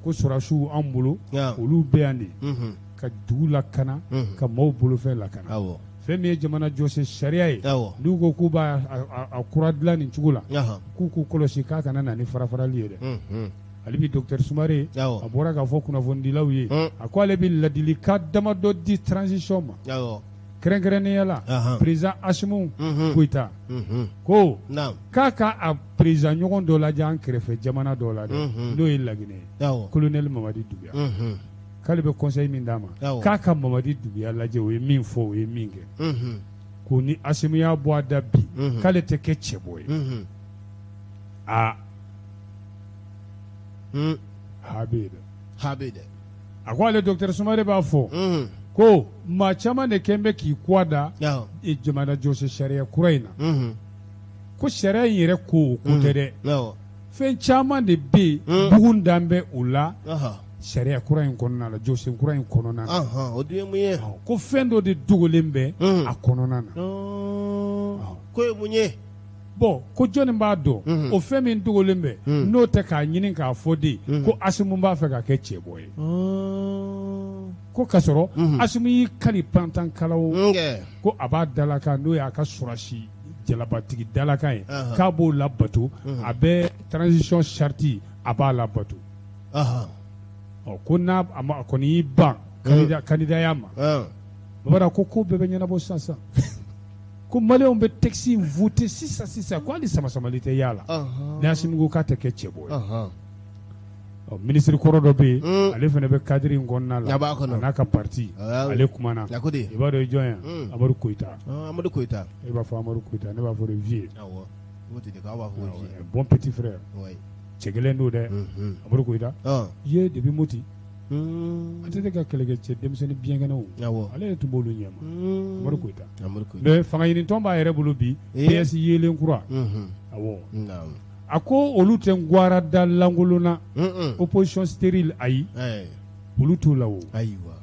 ko sɔrɔsiw an bolo olu bɛ yan de ka dugu lakana ka maaw bolofɛn lakana fɛn min ye jamana jɔsi sariya ye n'u ko k'u b'a kura dilan nin cogo la k'u k'u kɔlɔsi k'a kana na ni farafarali ye dɛ ale bi docteur Soumaré a bɔra k'a fɔ kunnafonidilaw ye a ko ale bɛ ladilikan damadɔ di transition ma kɛrɛnkɛrɛnnenya la président Asimu Goyita ko k'a ka a président ɲɔgɔn dɔ lajɛ an kɛrɛfɛ jamana dɔ la dɛ n'o ye Laginɛ ye colonel Mamadi Doumbouya k'ale bɛ conseil min d'a ma k'a ka Mamadi Doumbouya lajɛ o ye min fɔ o ye min kɛ ko ni Asimu y'a bɔ a da bi k'ale tɛ kɛ cɛbɔ ye ha bɛ dɛ a ko ale docteur Soumaré b'a fɔ ko maa caman de kɛn bɛ k'i kɔ da jamana jɔsi sariya kura in na ko sariya in yɛrɛ ko o ko tɛ dɛ fɛn caman de bɛ yen bugun dan bɛ o la sariya kura in kɔnɔna la jɔsi kura in kɔnɔna na ko fɛn dɔ de dogolen bɛ a kɔnɔna na ko ye mun ye bon ko jɔnni b'a dɔn o fɛn min dogolen bɛ n'o tɛ k'a ɲini k'a fɔ de ko Asimu b'a fɛ ka kɛ cɛbɔ ye ko k'a sɔrɔ Asimu y'i kali pantankalaw ko a b'a dalakan n'o y'a ka sɔrɔsi jalabatigi dalakan ye k'a b'o labato a bɛ transition charte a b'a labato ko n'a a kɔni y'i ban kandidaya ma Babada ko bɛɛ bɛ ɲɛnabɔ sisan ko maliyɛnw bɛ texte in voté sisan ko hali sama-samali tɛ y'a la ni Asimu ko k'a tɛ kɛ cɛbɔ ye ministre kɔrɔ dɔ bɛ yen ale fana bɛ cadre in kɔnɔna la a n'a ka parti ale kumana i b'a dɔn jɔn ye Amadu Koyita e b'a fɔ Amadu Koyita ne b'a fɔ de vieux bon petit frère cɛ gɛlɛn don dɛ Amadu Koyita ye depuis Moti a tɛ ka kɛlɛkɛ cɛ denmisɛnnin biɲɛkɛnɛw ale de tun b'olu ɲɛma Amadu Koyita mais fanga ɲinitɔn b'a yɛrɛ bolo bi PS yelen kura awɔ a ko olu tɛ ngwara da langolo na opposition stérile ayi olu t'u la o ayiwa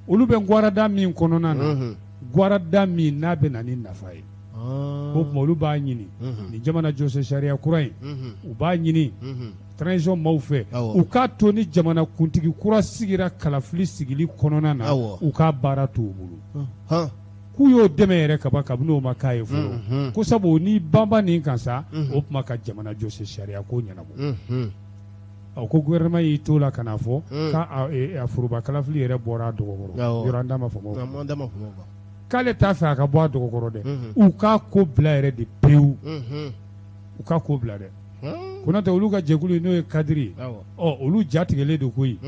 olu bɛ ngwara da min kɔnɔna na ngwara da min n'a bɛ na ni nafa ye o tuma olu b'a ɲini ni jamana jɔsen sariya kura in u b'a ɲini transition maaw fɛ u k'a to ni jamana kuntigi kura sigira kalafili sigili kɔnɔna na u k'a baara t'u bolo k'u y'o dɛmɛ yɛrɛ kaban kabini o ma k'a ye fɔlɔ ko sabu ni banba nin kan sa o tuma ka jamana jɔsen sariya ko ɲɛnabɔ ko gouvernement y'i to la ka na fɔ k'a foroba kalafili yɛrɛ bɔra a dɔgɔkɔrɔ yɔrɔ an da ma faamu k'ale t'a fɛ a ka bɔ a dɔgɔkɔrɔ dɛ u k'a ko bila yɛrɛ de pewu u k'a ko bila dɛ Konatɛ olu ka jɛkulu n'o ye kadiri ye olu jatigɛlen de koyi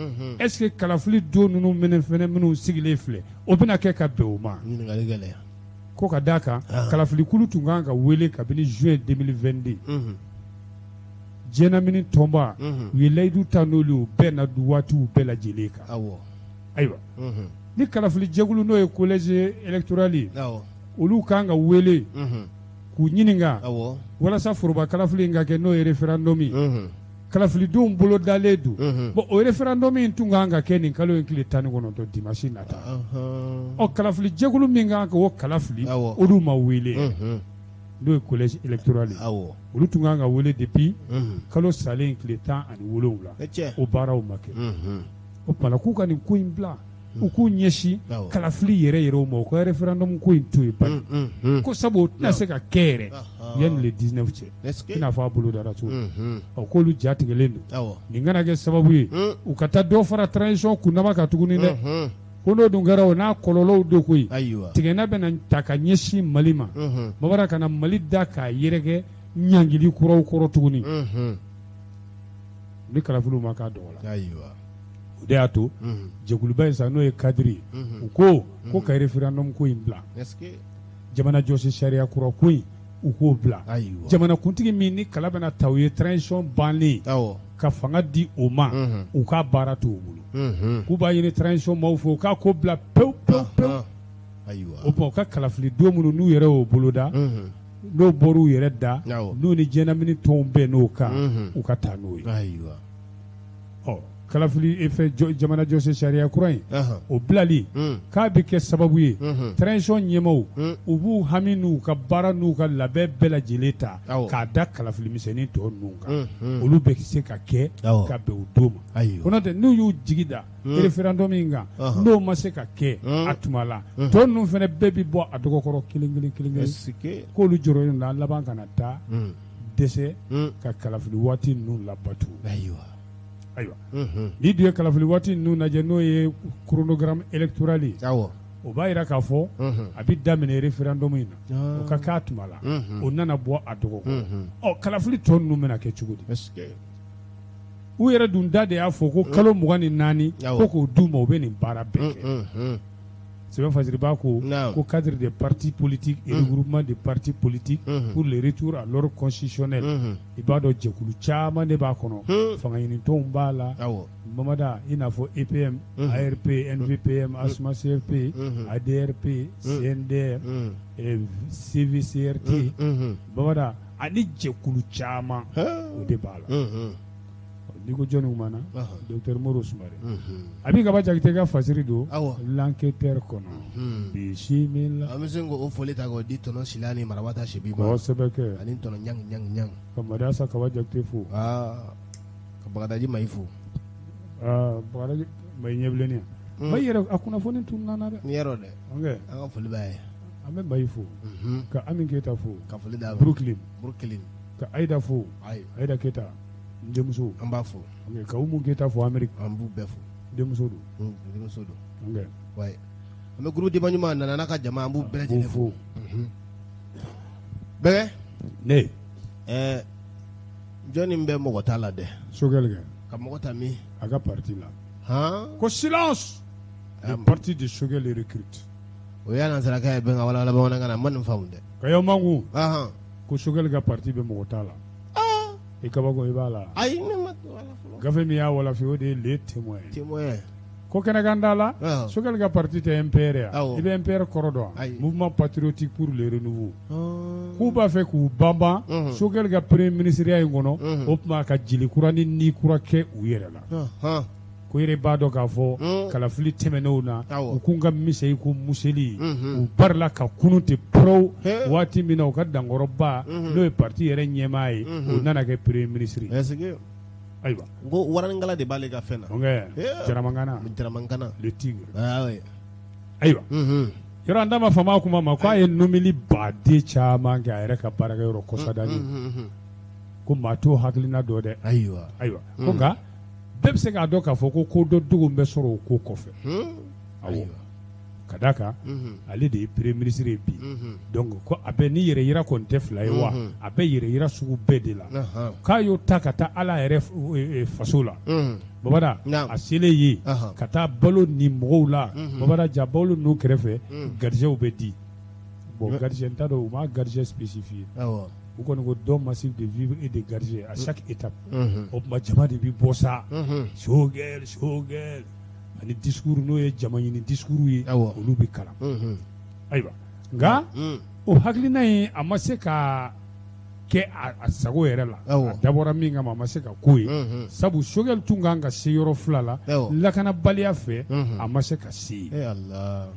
est-ce que kalafili don ninnu fɛnɛ minnu sigilen filɛ o bɛna kɛ ka bɛn o ma ko ka d'a kan kalafilikulu tun kan ka wele kabini juin 2022 jɛnamini tɔnba u ye layidu ta n'olu bɛɛ na waatiw bɛɛ lajɛlen kan ayiwa ni kalafili jɛkulu n'o ye collège électoral ye olu kan ka wele k'u ɲininka walasa foroba kalafili in ka kɛ n'o ye référendum ye kalafilidenw bolo dalen don bon o référendum in tun kan ka kɛ nin kalo in tile 19 dimanche nata kalafili jɛkulu min kan ka o kalafili olu ma wele n'o ye collège électoral ye olu tun kan ka wele depuis kalo salen tile 17 o baaraw ma kɛ o kumana k'u ka nin ko in bila u k'u ɲɛsin kalafili yɛrɛ o ma u ka référendum ko in to yen bani ko sabu o tɛna se ka kɛ yɛrɛ yanni le 19 cɛ i n'a fɔ a bolo dara cogo k'olu jatigɛlen don nin kana kɛ sababu ye u ka taa dɔ fara transition kunnama kan tuguni dɛ ko n'o dun kɛra o n'a kɔlɔlɔw do koyi tigɛna bɛna ta ka ɲɛsin Mali ma babara ka na Mali da k'a yɛrɛkɛ ɲangili kuraw kɔrɔ tuguni ni kalafiliw ma k'a dɔgɔ la o de y'a to jɛkuluba in sa n'o ye kadiri u ko ka référendum ko in bila jamana jɔsi sariya kura ko in u k'o bila jamana kuntigi min ni kala bɛna ta u ye transition bannen ka fanga di o ma u k'a baara t'o bolo k'u b'a ɲini transition maaw fɛ u k'a ko bila pewu pewu pewu o tuma u ka kalafili don minnu n'u yɛrɛ y'o boloda n'o bɔr'u yɛrɛ da n'u ni jɛnamini tɔnw bɛn n'o kan u ka taa n'o ye kalafili jamana jɔsen sariya kura in o bilali k'a bɛ kɛ sababu ye transition ɲɛmaaw u b'u hami n'u ka baara n'u ka labɛn bɛɛ lajɛlen ta k'a da kalafili misɛnnin tɔ ninnu kan olu bɛ se ka kɛ ka bɛn o don ma Konatɛ n'u y'u jigi da référendum in kan n'o ma se ka kɛ a tuma la tɔ ninnu fana bɛɛ bɛ bɔ a dɔgɔkɔrɔ kelen kelen k'olu jɔrɔlen don a laban kana taa dɛsɛ ka kalafili waati ninnu labato ayiwa n'i dun ye kalafili waati ninnu lajɛ n'o ye chronogramme électoral ye o b'a jira k'a fɔ a bɛ daminɛ référendum in na o ka k'a tuma la o nana bɔ a dɔgɔkɔrɔ kalafili tɔ ninnu bɛna kɛ cogo di u yɛrɛ dun da de y'a fɔ ko kalo 24 ko k'o d'u ma u bɛ nin baara bɛɛ kɛ sɛbɛn fasiri b'a ko cadre des partis politiques et regroupement des partis politiques pour le retour à l'ordre constitutionnel i b'a dɔn jɛkulu caman de b'a kɔnɔ fanga ɲinitɔnw b'a la mamada i n'a fɔ EPM ARP NVPM ASMA CFP ADRP CNDR CVCRT mamada ani jɛkulu caman o de b'a la n'i ko jɔnni kumana docteur Moro Sumare a b'i kaba Jakite ka fasiri don l'enquêteur kɔnɔ bisimila an bɛ se k'o foli ta k'o di tɔnɔ Silani Marabata Sibi ma kosɛbɛ kɛ ani tɔnɔ Ɲang ka Madiasa Kaba Jakite fo ka Bagadaji Mayi fo Bagadaji Mayi ɲɛbileni Mayi yɛrɛ a kunnafoni tun nana dɛ ni yɛrɛ dɛ an ka foli b'a ye an bɛ Mayi fo ka Ami Keyita fo ka foli d'a ma Brooklyn ka Aïda fo Aïda Keyita denmuso an b'a fɔ ka Umu Keyita fɔ Amérique an b'u bɛɛ fɔ denmuso don an bɛ groupe débat ɲuman nana n'a ka jama an b'u bɛɛ lajɛlen fo bɛɛ ne jɔnni bɛ mɔgɔ t'a la dɛ Sogɛli kɛ ka mɔgɔ ta min a ka parti la ko silence le parti de Sogɛli recrute o y'a nansaraka ye bɛn ka walawala bamanankan na ma nin faamu dɛ ka y'aw mangu ko Sogɛli ka parti bɛ mɔgɔ t'a la i kabako i b'a la ayi ne ma to ala fɔlɔ gafe min y'a walafi o de ye le témoin ko kɛnɛkanda la Ɔhɔ. Sogɛl ka parti tɛ MPR ya Awɔ. i bɛ MPR kɔrɔ dɔn wa? Ayi. Mouvement patriotique pour le renouveau Ɔn. k'u b'a fɛ k'u banban Sogɛl ka premier ministre in kɔnɔ o tuma ka jeli kura ni ni kura kɛ u yɛrɛ la Ɔhɔn. ko yɛrɛ b'a dɔn k'a fɔ kalafili tɛmɛnenw na Awɔ. u k'u ka misɛ i ko museli Mhm. u barila ka kunun ten pɛrɛw He. waati min na u ka dankɔrɔba n'o ye parti yɛrɛ ɲɛmaa ye o nana kɛ premier ministre ye Est-ce que ayiwa ko waranikala de b'ale ka fɛn na. ok He. jaramangana Jaramakana. le tigre Ah ouais. ayiwa Mhm. yɔrɔ an da ma fama a kuma ma ko a ye nomili baden caman kɛ a yɛrɛ ka baarakɛyɔrɔ kɔsadani Mhm. ko maa t'o hakilina dɔ dɛ Ayiwa. ayiwa ko nka bɛɛ bɛ se k'a dɔn k'a fɔ ko dɔ dogo bɛ sɔrɔ o ko kɔfɛ awɔ Ayiwa. ka d'a kan Mhm. ale de ye premier ministre ye bi Mhm. donc ko a bɛ ni yɛrɛ yira kɔni tɛ fila ye wa a bɛ yɛrɛ yira sugu bɛɛ de la Ahan. k'a y'o ta ka taa ala yɛrɛ faso la Mhm. babada Naam. a selen ye Ahan. ka taa balo ni mɔgɔw la babada ja balo ninnu kɛrɛfɛ garijɛw bɛ di bon garijɛ n t'a dɔn u m'a garijɛ spécifié Awɔ. u kɔni ko don massif de vivre et de garijɛ à chaque étape Mhm. o tuma jama de bɛ bɔ sa Mhm. Sogɛl ani discours n'o ye jama ɲini discours ye Awɔ. olu bɛ kalan Mhm. ayiwa nka Mhm. o hakilina in a ma se ka kɛ a sago yɛrɛ la Awɔ. a dabɔra min kama a ma se ka k'o ye Mhm. sabu Sogɛl tun kan ka se yɔrɔ fila la Awɔ. lakanabaliya fɛ Mhm. a ma se ka se yen Eh Allah.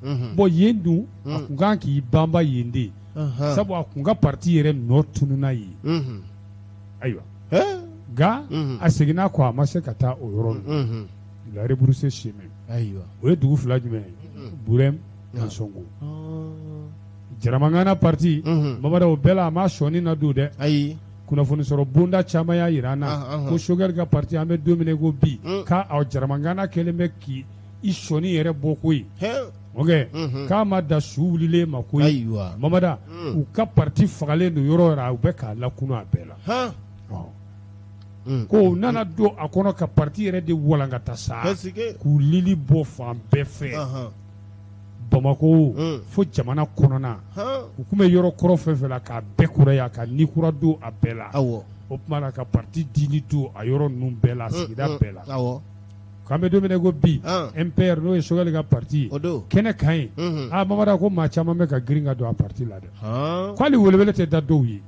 Mhm. bon yen dun a kun kan k'i banba yen de Ahan. sabu a kun ka parti yɛrɛ nɔ tununa yen Mhm. ayiwa Eh? nka Mhm. a seginna kɔ a ma se ka taa o yɔrɔ ninnu Mhm. il a rebroussé chemin Ayiwa. o ye dugu fila jumɛn ye Burem na Songo Ɔn. jaramangana parti Mhm. babada o bɛɛ la a ma sɔnni na don dɛ Ayi. kunnafoni sɔrɔ bonda caman y'a yira an Ah, na ah, ko Sogɛl ka parti an bɛ don min na i ko bi Mm. k'a jaramangana kɛlen bɛ k'i sɔnni yɛrɛ bɔ koyi He. ok Mhm. k'a ma da su wulilen ma koyi Ayiwa. mamada u ka parti fagalen don yɔrɔ o yɔrɔ u bɛ k'a lakunu a bɛɛ la Han. Ɔ. Mhm. ko u nana don a kɔnɔ ka parti yɛrɛ de walankata sa Est-ce que k'u lili bɔ fan bɛɛ fɛ Ahan. Bamako Mm. fo jamana kɔnɔna Han. u tun bɛ yɔrɔ kɔrɔ fɛn fɛn la k'a bɛɛ kuraya ka ni kura don a bɛɛ la Awɔ. o tuma na ka parti dili to a yɔrɔ ninnu bɛɛ la a sigida bɛɛ la Awɔ. k'an bɛ don min na i ko bi Ah. MPR n'o ye Sogɛl ka parti ye O don. kɛnɛ kan ye Mhm. a mamada ko maa caman bɛ ka girin ka don a parti la dɛ Han. ko hali welewele tɛ da dɔw ye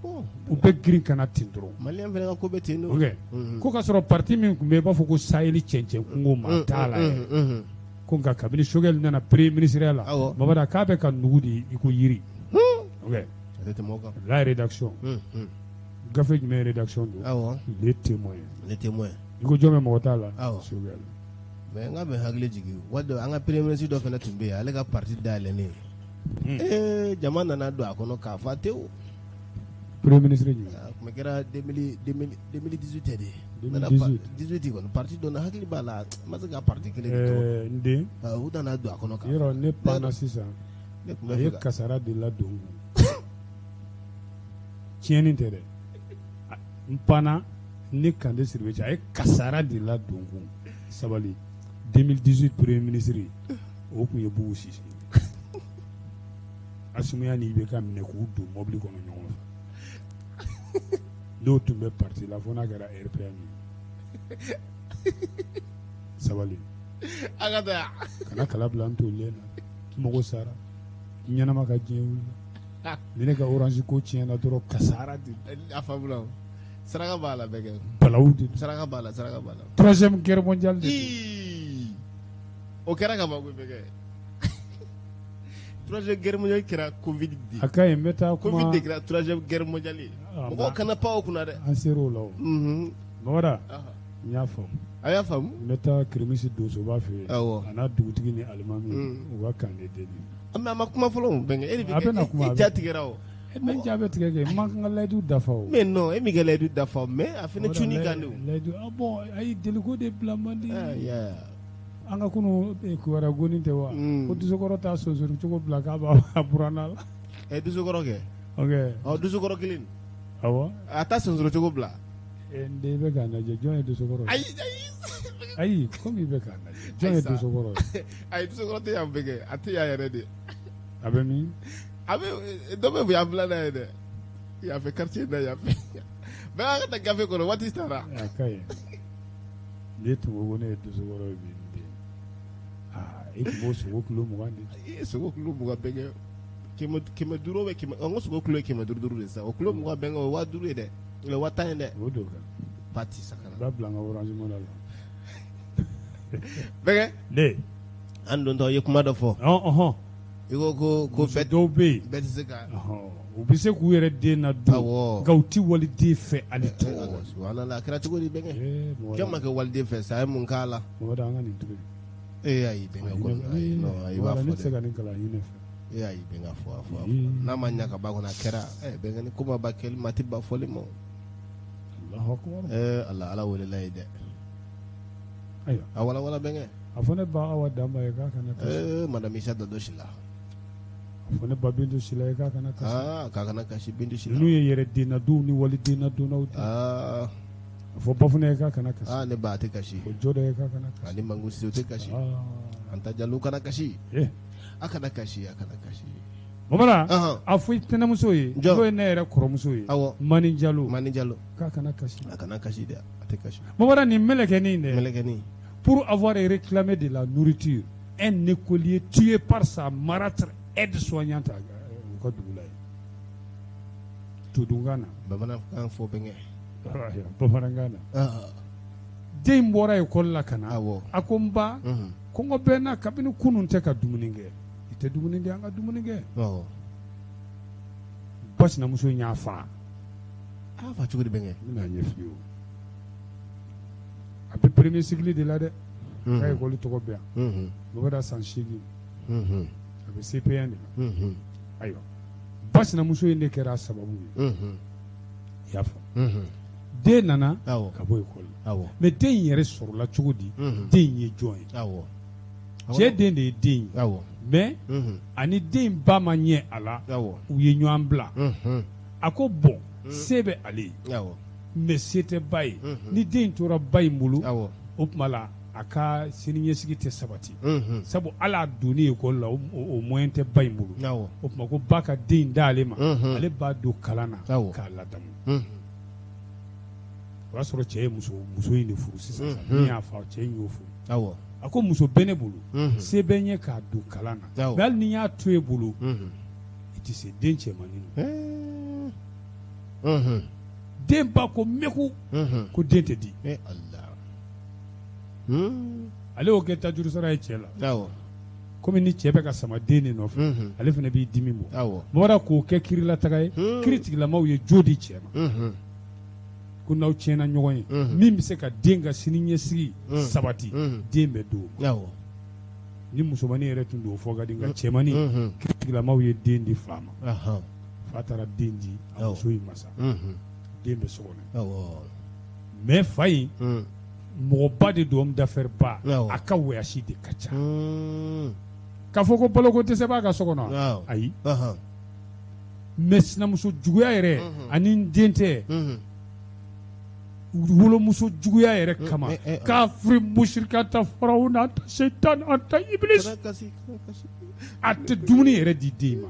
Oh. u bɛ girin ka na ten dɔrɔn Maliyɛn fana ka ko bɛ ten de. ok Mhm. ko ka sɔrɔ parti min tun bɛ yen i b'a fɔ ko Saheli cɛncɛn kungo maa t'a la yɛrɛ Mhm. ko nka kabini Sogɛl nana premier ministre la Awɔ. mamada k'a bɛ ka nugu de i ko yiri ok Ale tɛ mɔgɔ kan. la rédaction Mhm. gafe jumɛn ye rédaction don Awɔ. le témoin Ale tɛ mɔɛ. i ko jɔn bɛ mɔgɔ t'a la Awɔ. Sogɛl Mais n ka bɛ hakili jigin wadɔ an ka premier ministre dɔ fana tun bɛ yen ale ka parti dayɛlɛnnen jama nana don a kɔnɔ k'a fa tewu premier ministre jumɛn a tun bɛ kɛra 2018 tɛ de 2018. 18 kɔni parti dɔ na hakili b'a la n ma se ka parti kelen de tɔgɔ n den u nana don a kɔnɔ k'a yɔrɔ ne panna sisan ne tun a bɛ ye fɛ ka kasara de ladon n kun tiɲɛni tɛ dɛ n panna ne Kande Sidibe a ye kasara de ladon n kun sabali 2018 premier ministre o tun ye Bugu Sise Asumuya ni IBK minɛ k'u don mɔbili kɔnɔ ɲɔgɔn fɛ n'o tun bɛ parti la fo n'a kɛra RPM ye sabali a ka taa kana kala bila n tolen na n mago sara n ɲɛnama ka diɲɛ wuli ni ne ka orange ko tiɲɛna dɔrɔn kasara de a faamuna saraka b'a la bɛɛ kɛ balawu de saraka b'a la saraka b'a la troisième guerre mondiale de Ii! o kɛra ka ban ko bɛɛ kɛ troisième guerre mondiale kɛra covid de a ka ɲi n bɛ taa kuma covid de kɛra troisième guerre mondiale ye Ah, mɔgɔw kana pan o kunna dɛ an ser'o la o Mhm. mamada Aha. n y'a faamu a y'a faamu n bɛ taa kirimisi donsoba fɛ yen Awɔ. a n'a dugutigi ni alimami Mm. u ka Kande deli mais a ma kuma fɔlɔ o bɛnkɛ e de A bɛna kuma, i a ja bɛ- tigɛra o ne ja bɛ tigɛ kɛ n ma kan ka layidu dafa o mais non e min kɛ layidu dafa mais a fɛnɛ cunni kan de o layidu bon ayi deliko de bila man di ya an ka kunu kibaruya goni tɛ wa Mm. ko dusukɔrɔ t'a sonsori cogo bila k'a b'a buranna la dusukɔrɔ kɛ ok dusukɔrɔ kelen awɔ a ta sonsoro cogo bila n den i bɛ k'a lajɛ jɔn ye dusukɔrɔ ye ayi ayi komi i bɛ k'a lajɛ jɔn ye Ayi sa. dusukɔrɔ ye ayi dusukɔrɔ tɛ yan bɛnkɛ a tɛ yan yɛrɛ de a bɛ min a bɛ dɔ bɛ yan bila n'a ye dɛ yan fɛ quartier in na yan fɛ bɛɛ ka taa gafe kɔnɔ waati sara a ka ɲi ne tun ko ne ye dusukɔrɔ ye bi n den I kun b'o sogo kilo 20 de. Sogo kilo 20 bɛnkɛ. Kɛmɛ duuru bɛ kɛmɛ. N ko sogo kilo ye kɛmɛ duuru de sa. O kilo 20 bɛnkɛ o 5000 ye dɛ. O ye 1000 ye dɛ. O don kan. Pati sakana. B'a bila n ka orange money la. Bɛnkɛ. Ne. An dontɔ ye kuma dɔ fɔ. I ko bɛɛ dɔw bɛ yen. Bɛɛ tɛ se ka. U bɛ se k'u yɛrɛ den na dun. Nka u tɛ waliden fɛ hali tɔgɔ. Subhanallah a kɛra cogo di bɛnkɛ. Kɛ ma kɛ waliden fɛ sa a ye mun k'a la. Mɔgɔ an ka nin tobi. Ayi bɛnkɛ ko ayi b'a fɔ ne tɛ se ka nin kalan ɲini fɛ. Ayi bɛnkɛ fɔ. N'a ma ɲa ka ba kɔnɔ a kɛra. Bɛnkɛ ni ko ma ba kɛli ma tɛ ba fɔli ma. Ala welela ye dɛ. Ayiwa. A wala bɛnkɛ. A fɔ ne ba Awa Danba ye k'a kana kasi. Madame Isa Dodo si la. A fɔ ne ba Bintu Sila ye k'a kana kasi. K'a kana kasi Bintu Sila. Ninnu ye yɛrɛ den na denw ni waliden na donnaw de. A fɔ Bafunɛ ye k'a kana kasi. Ne ba a tɛ kasi. O Jɔda ye k'a kana kasi. Ani Mangu Sise o tɛ kasi. Anta Jalo kana kasi. A kana kasi. Bamanan a fɔ i tɛnɛmuso ye n'o ye ne yɛrɛ kɔrɔmuso ye. Mani Jalo k'a kana kasi. A kana kasi dɛ a tɛ kasi. Bamanan nin mɛlɛkɛnin dɛ. Mɛlɛkɛnin. Pour avoir réclamé de la nourriture, un écolier tué par sa marâtre aide-soignante au cas d'où là. Tudungana. Bamanankan fɔ bɛnkɛ. Bamanangana. Den bɔra école la ka na. A ko n ba, kɔngɔ bɛ n na kabini kunun tɛ ka dumuni kɛ. I tɛ dumuni kɛ an ka dumuni kɛ. Ba sinamuso in y'a fa. A fa cogo di bɛnkɛ? N bɛna ɲɛf'i ye o. A bɛ premier cycle de la dɛ. K'a école tɔgɔ bɛ yan. O bɛ da san 8. A bɛ CPN de la. Ayiwa. Ba sinamuso in de kɛra a sababu ye. I y'a fɔ. Den nana ka bɔ école la. Mais den in yɛrɛ sɔrɔla cogo di? Den in ye jɔn ye? Cɛ den de ye den ye. Mais ani den ba ma ɲɛ a la. U ye ɲɔgɔn bila. A ko bon se bɛ ale ye. Mais se tɛ ba ye. Ni den tora ba in bolo o tuma la a ka siniɲɛsigi tɛ sabati. Sabu ala donni école la o moyen tɛ ba in bolo. O tuma ko ba ka den d'ale ma ale b'a don kalan na k'a ladamu. O y'a sɔrɔ cɛ ye muso in de furu sisan min y'a fa cɛ in y'o furu. A ko muso bɛ ne bolo se bɛ n ye k'a don kalan na mais hali ni n y'a to e bolo i tɛ se den cɛmannin ma. Den ba ko meku ko den tɛ di. Ale y'o kɛ tajuru sara ye cɛ la. Komi ni cɛ bɛ ka sama den de nɔfɛ ale fana b'i dimi bɔ. Mɔgɔ k'o kɛ kirilataga ye kiri tigilamaw ye jo di cɛ ma. Ko n'aw tiɲɛna ɲɔgɔn ye min bɛ se ka den ka siniɲɛsigi sabati den bɛ don. Ni musomanin yɛrɛ tun don fɔ ka di nka cɛmannin kiri tigilamaw ye den di fa ma. Fa taara den di a muso in ma sa. Den bɛ so kɔnɔ. Mais fa in mɔgɔba de don homme d'affaires ba a ka voyage de ka ca. K'a fɔ ko baloko dɛsɛ b'a ka so kɔnɔ ayi. Mais sinamuso juguya yɛrɛ ani n den tɛ wolomuso juguya yɛrɛ kama kafiri musirikata faraw n'anta setan anta iblis a tɛ dumuni yɛrɛ di den ma.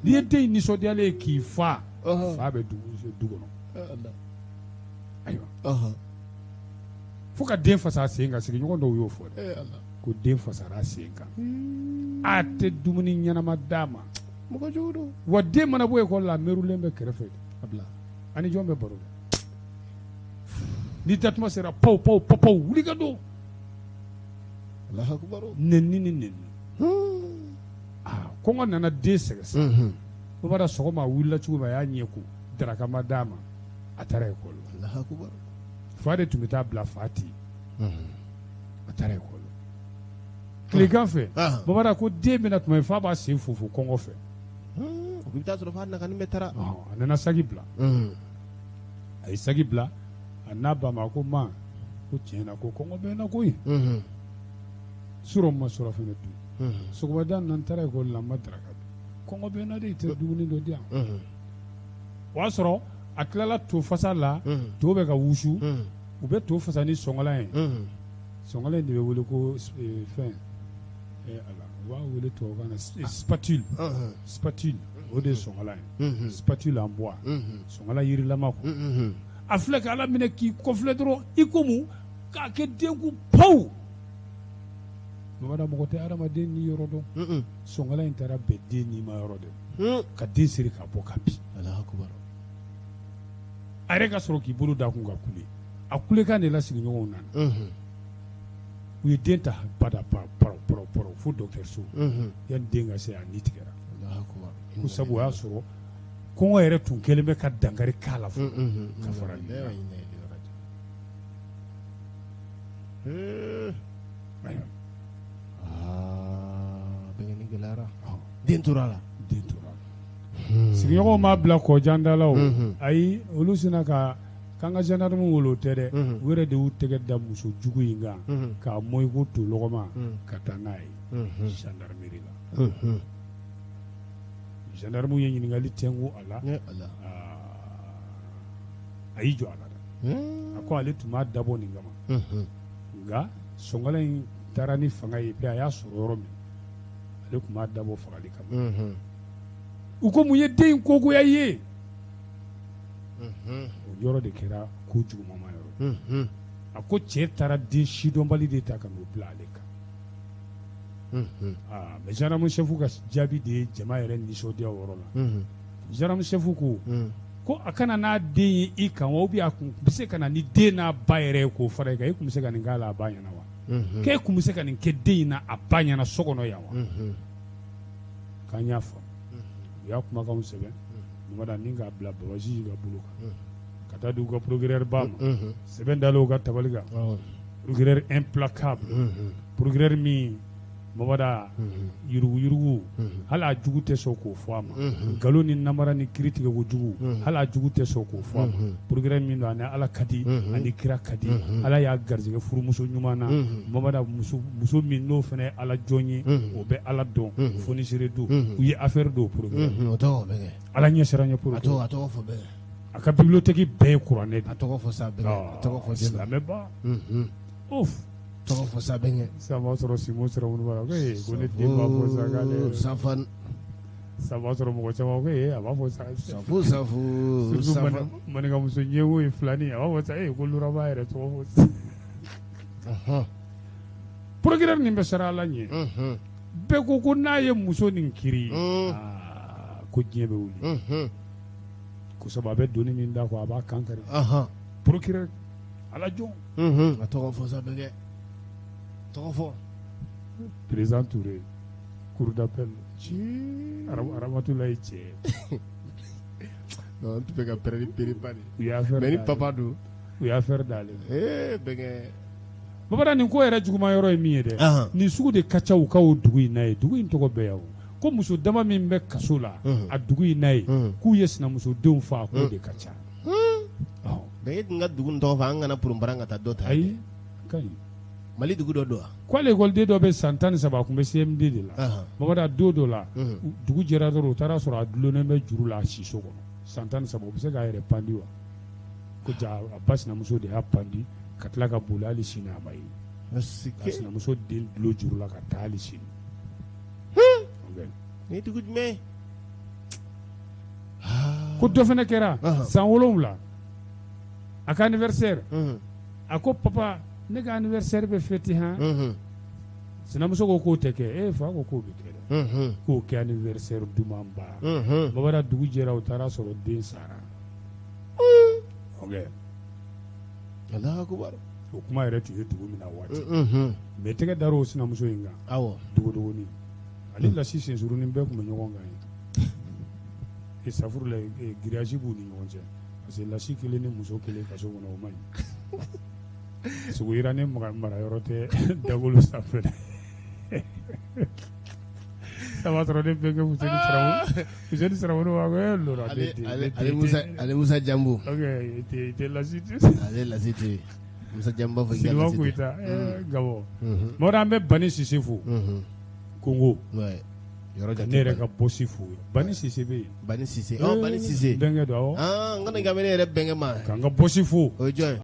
N'i ye den nisɔndiyalen ye k'i fa bɛ du kɔnɔ. Ayiwa fo ka den fasa a sen kan sigiɲɔgɔn dɔw y'o fɔ dɛ ko den fasara a sen kan a tɛ dumuni ɲɛnama d'a ma wa den mana bɔ école la a mɛrulen bɛ kɛrɛfɛ ani jɔn bɛ baro kɛ ni datuma sera paw wuli ka don nɛni ni nɛni kɔngɔ nana den sɛgɛsɛ o b'a da sɔgɔma a wulila cogo min a y'a ɲɛ ko daraka ma d'a ma a taara école fa de tun bɛ taa bila fa ten a taara école tilegan fɛ babada ko den bɛna tuma min fa b'a sen fofo kɔngɔ fɛ o bɛ taa sɔrɔ fa nagani bɛ taara a nana sagi bila a ye sagi bila a n'a ba ma ko ma ko tiɲɛ na ko kɔngɔ bɛ n na koyi surɔ ma sɔrɔ fɛnɛ dun sɔgɔmada n taara école la n ma daraka dun kɔngɔ bɛ n na de i tɛ dumuni dɔ di yan o y'a sɔrɔ a tilala to fasa la to bɛ ka wusu u bɛ to fasa ni sɔngɔla ye sɔngɔla in de bɛ wele ko fɛn u b'a wele tubabukan na spatule o de ye sɔngɔla ye spatule en bois sɔngɔla yirilama kɔ a filɛ ka ala minɛ k'i kɔfilɛ dɔrɔn i ko mun k'a kɛ den ko pawu Mamada mɔgɔ tɛ adamaden ni yɔrɔ dɔn sɔngala in taara bɛn den ni ma yɔrɔ dɛ ka den siri ka bɔ ka bin a yɛrɛ ka sɔrɔ k'i bolo da kun ka kule a kulekan de la sigiɲɔgɔnw nana u ye den ta bada pɔrɔ fo dɔgɔtɔrɔso yanni den ka se a ni tigɛra ko sabu o y'a sɔrɔ kɔngɔ yɛrɛ tun kɛlen bɛ ka dankari k'a la fɔlɔ ka fara nin den tora la sigiɲɔgɔnw m'a bila kɔjan da la o ayi olu sina ka k'an ka gendarme wolo tɛ dɛ u yɛrɛ de y'u tɛgɛ da muso jugu in kan k'a mɔ i ko to lɔgɔma ka taa n'a ye gendarmerie la gendarme ye ɲininkali tɛnku a la a y'i jɔ a la dɛ a ko ale tun b'a dabɔ nin kama nka sɔngala in taara ni fanga ye pe a y'a sɔrɔ yɔrɔ min ale tun b'a dabɔ fagali kama u ko mun ye den in kogoya i ye o yɔrɔ de kɛra ko jugumama yɔrɔ a ko cɛ taara den sidɔnbali de ta ka n'o bila ale kan mais gendarme chef ka jaabi de ye jama yɛrɛ nisɔndiya o yɔrɔ la gendarme chef ko a kana n'a den ye i kan wa ou bien a kun bɛ se ka na ni den n'a ba yɛrɛ ye k'o fara i kan e kun bɛ se ka nin k'a la a ba ɲɛna wa k'e kun bɛ se ka nin kɛ den in na a ba ɲɛna so kɔnɔ yan wa k'an y'a fɔ u y'a kumakanw sɛbɛn Mamada ni k'a bila Babaji ka bolo kan ka taa di u ka procureur ba ma sɛbɛn dalen u ka tabali kan procureur implacable procureur min Mamada yurugu hali a jugu tɛ sɔn k'o fɔ a ma nkalon ni namara ni kiiri tigɛ ko jugu hali a jugu tɛ sɔn k'o fɔ a ma procureur min don ani Ala ka di ani kira ka di Ala y'a garijɛgɛ furumuso ɲuman na Mamada muso min n'o fana ye Ala jɔn ye o bɛ Ala dɔn fonisere don u ye affaire don procureur Ala ɲɛ sera ɲɛ procureur a ka bibliothèque bɛɛ ye kuranɛ de a tɔgɔ fɔ sa silamɛ ba tɔgɔ fɔ sa bɛnkɛ sa b'a sɔrɔ Simo sera wolo bara ko ne den b'a fɔ sa k'ale safan sa b'a sɔrɔ mɔgɔ caman ko a b'a fɔ sa safu maninka muso ɲɛwo ye filani a b'a fɔ sa ko luraba yɛrɛ tɔgɔ fɔ sa procureur nin bɛ sara Ala ɲɛ bɛɛ ko n'a ye muso nin kiri ko diɲɛ bɛ wuli ko sabu a bɛ doni min da kɔ a b'a kan kari procureur Ala jɔn a tɔgɔ fɔ sa bɛnkɛ tɔgɔ fɔ président Touré cour d'appel Aramatulayi cɛ non tu fɛ ka pɛrɛn ba de u y'a affaire mais ni papa don u y'a affaire d'ale bɛnkɛ Mamada nin ko yɛrɛ juguman yɔrɔ ye min ye dɛ nin sugu de ka ca u ka o dugu in na ye dugu in tɔgɔ bɛɛ yan ko muso dama min bɛ kaso la a dugu in na ye k'u ye sinamusodenw faa k'o de ka ca e tun ka dugu tɔgɔ fɔ an kana purunparan ka taa dɔ ta ayi kaɲi Mali dugu dɔ don wa k'ale école dɔ bɛ san 13 a kun bɛ CMD de la Mamada don dɔ la dugu jɛra dɔrɔn u taara sɔrɔ a dulonnen bɛ juru la a siso kɔnɔ san 13 o bɛ se k'a yɛrɛ pandi wa ko ja a ba sinamuso de y'a pandi ka tila ka boli hali sini a ma ye ka sinamuso den dulo juru la ka taa hali sini ni dugu jumɛn ko dɔ fana kɛra san 7 a ka anniversaire a ko papa ne ka anniversaire bɛ fêter han sinamuso ko k'o tɛ kɛ fa ko k'o bɛ kɛ dɛ k'o kɛ anniversaire duman ba Mamada dugu jɛra u taara sɔrɔ den sara Alahu akibaru o kuma yɛrɛ tun ye dugu min na waati mais tɛgɛ dar'o sinamuso in kan dogodogonin ale lasi sensurunin bɛɛ tun bɛ ɲɔgɔn kan ye safuru la grillage b'u ni ɲɔgɔn cɛ parce que lasi kelen ni muso kelen kaso kɔnɔ o man ɲi sogo yira ne mara yɔrɔ tɛ dagolo sanfɛ saba sɔrɔ ne bɛnkɛ Fuseni Saramoni b'a ko lora ale Musa Jambo i tɛ lasi ale lasi tɛ Musa Jambo fɔ Silima Koyita Gabɔ Mamada an bɛ Bani Sise fo Congo ne yɛrɛ ka bɔsi fo Bani Sise bɛ yen Bani Sise bɛnkɛ don awɔ n ka nin ka ne yɛrɛ bɛnkɛ ma k'an ka bɔsi fo o ye jɔn ye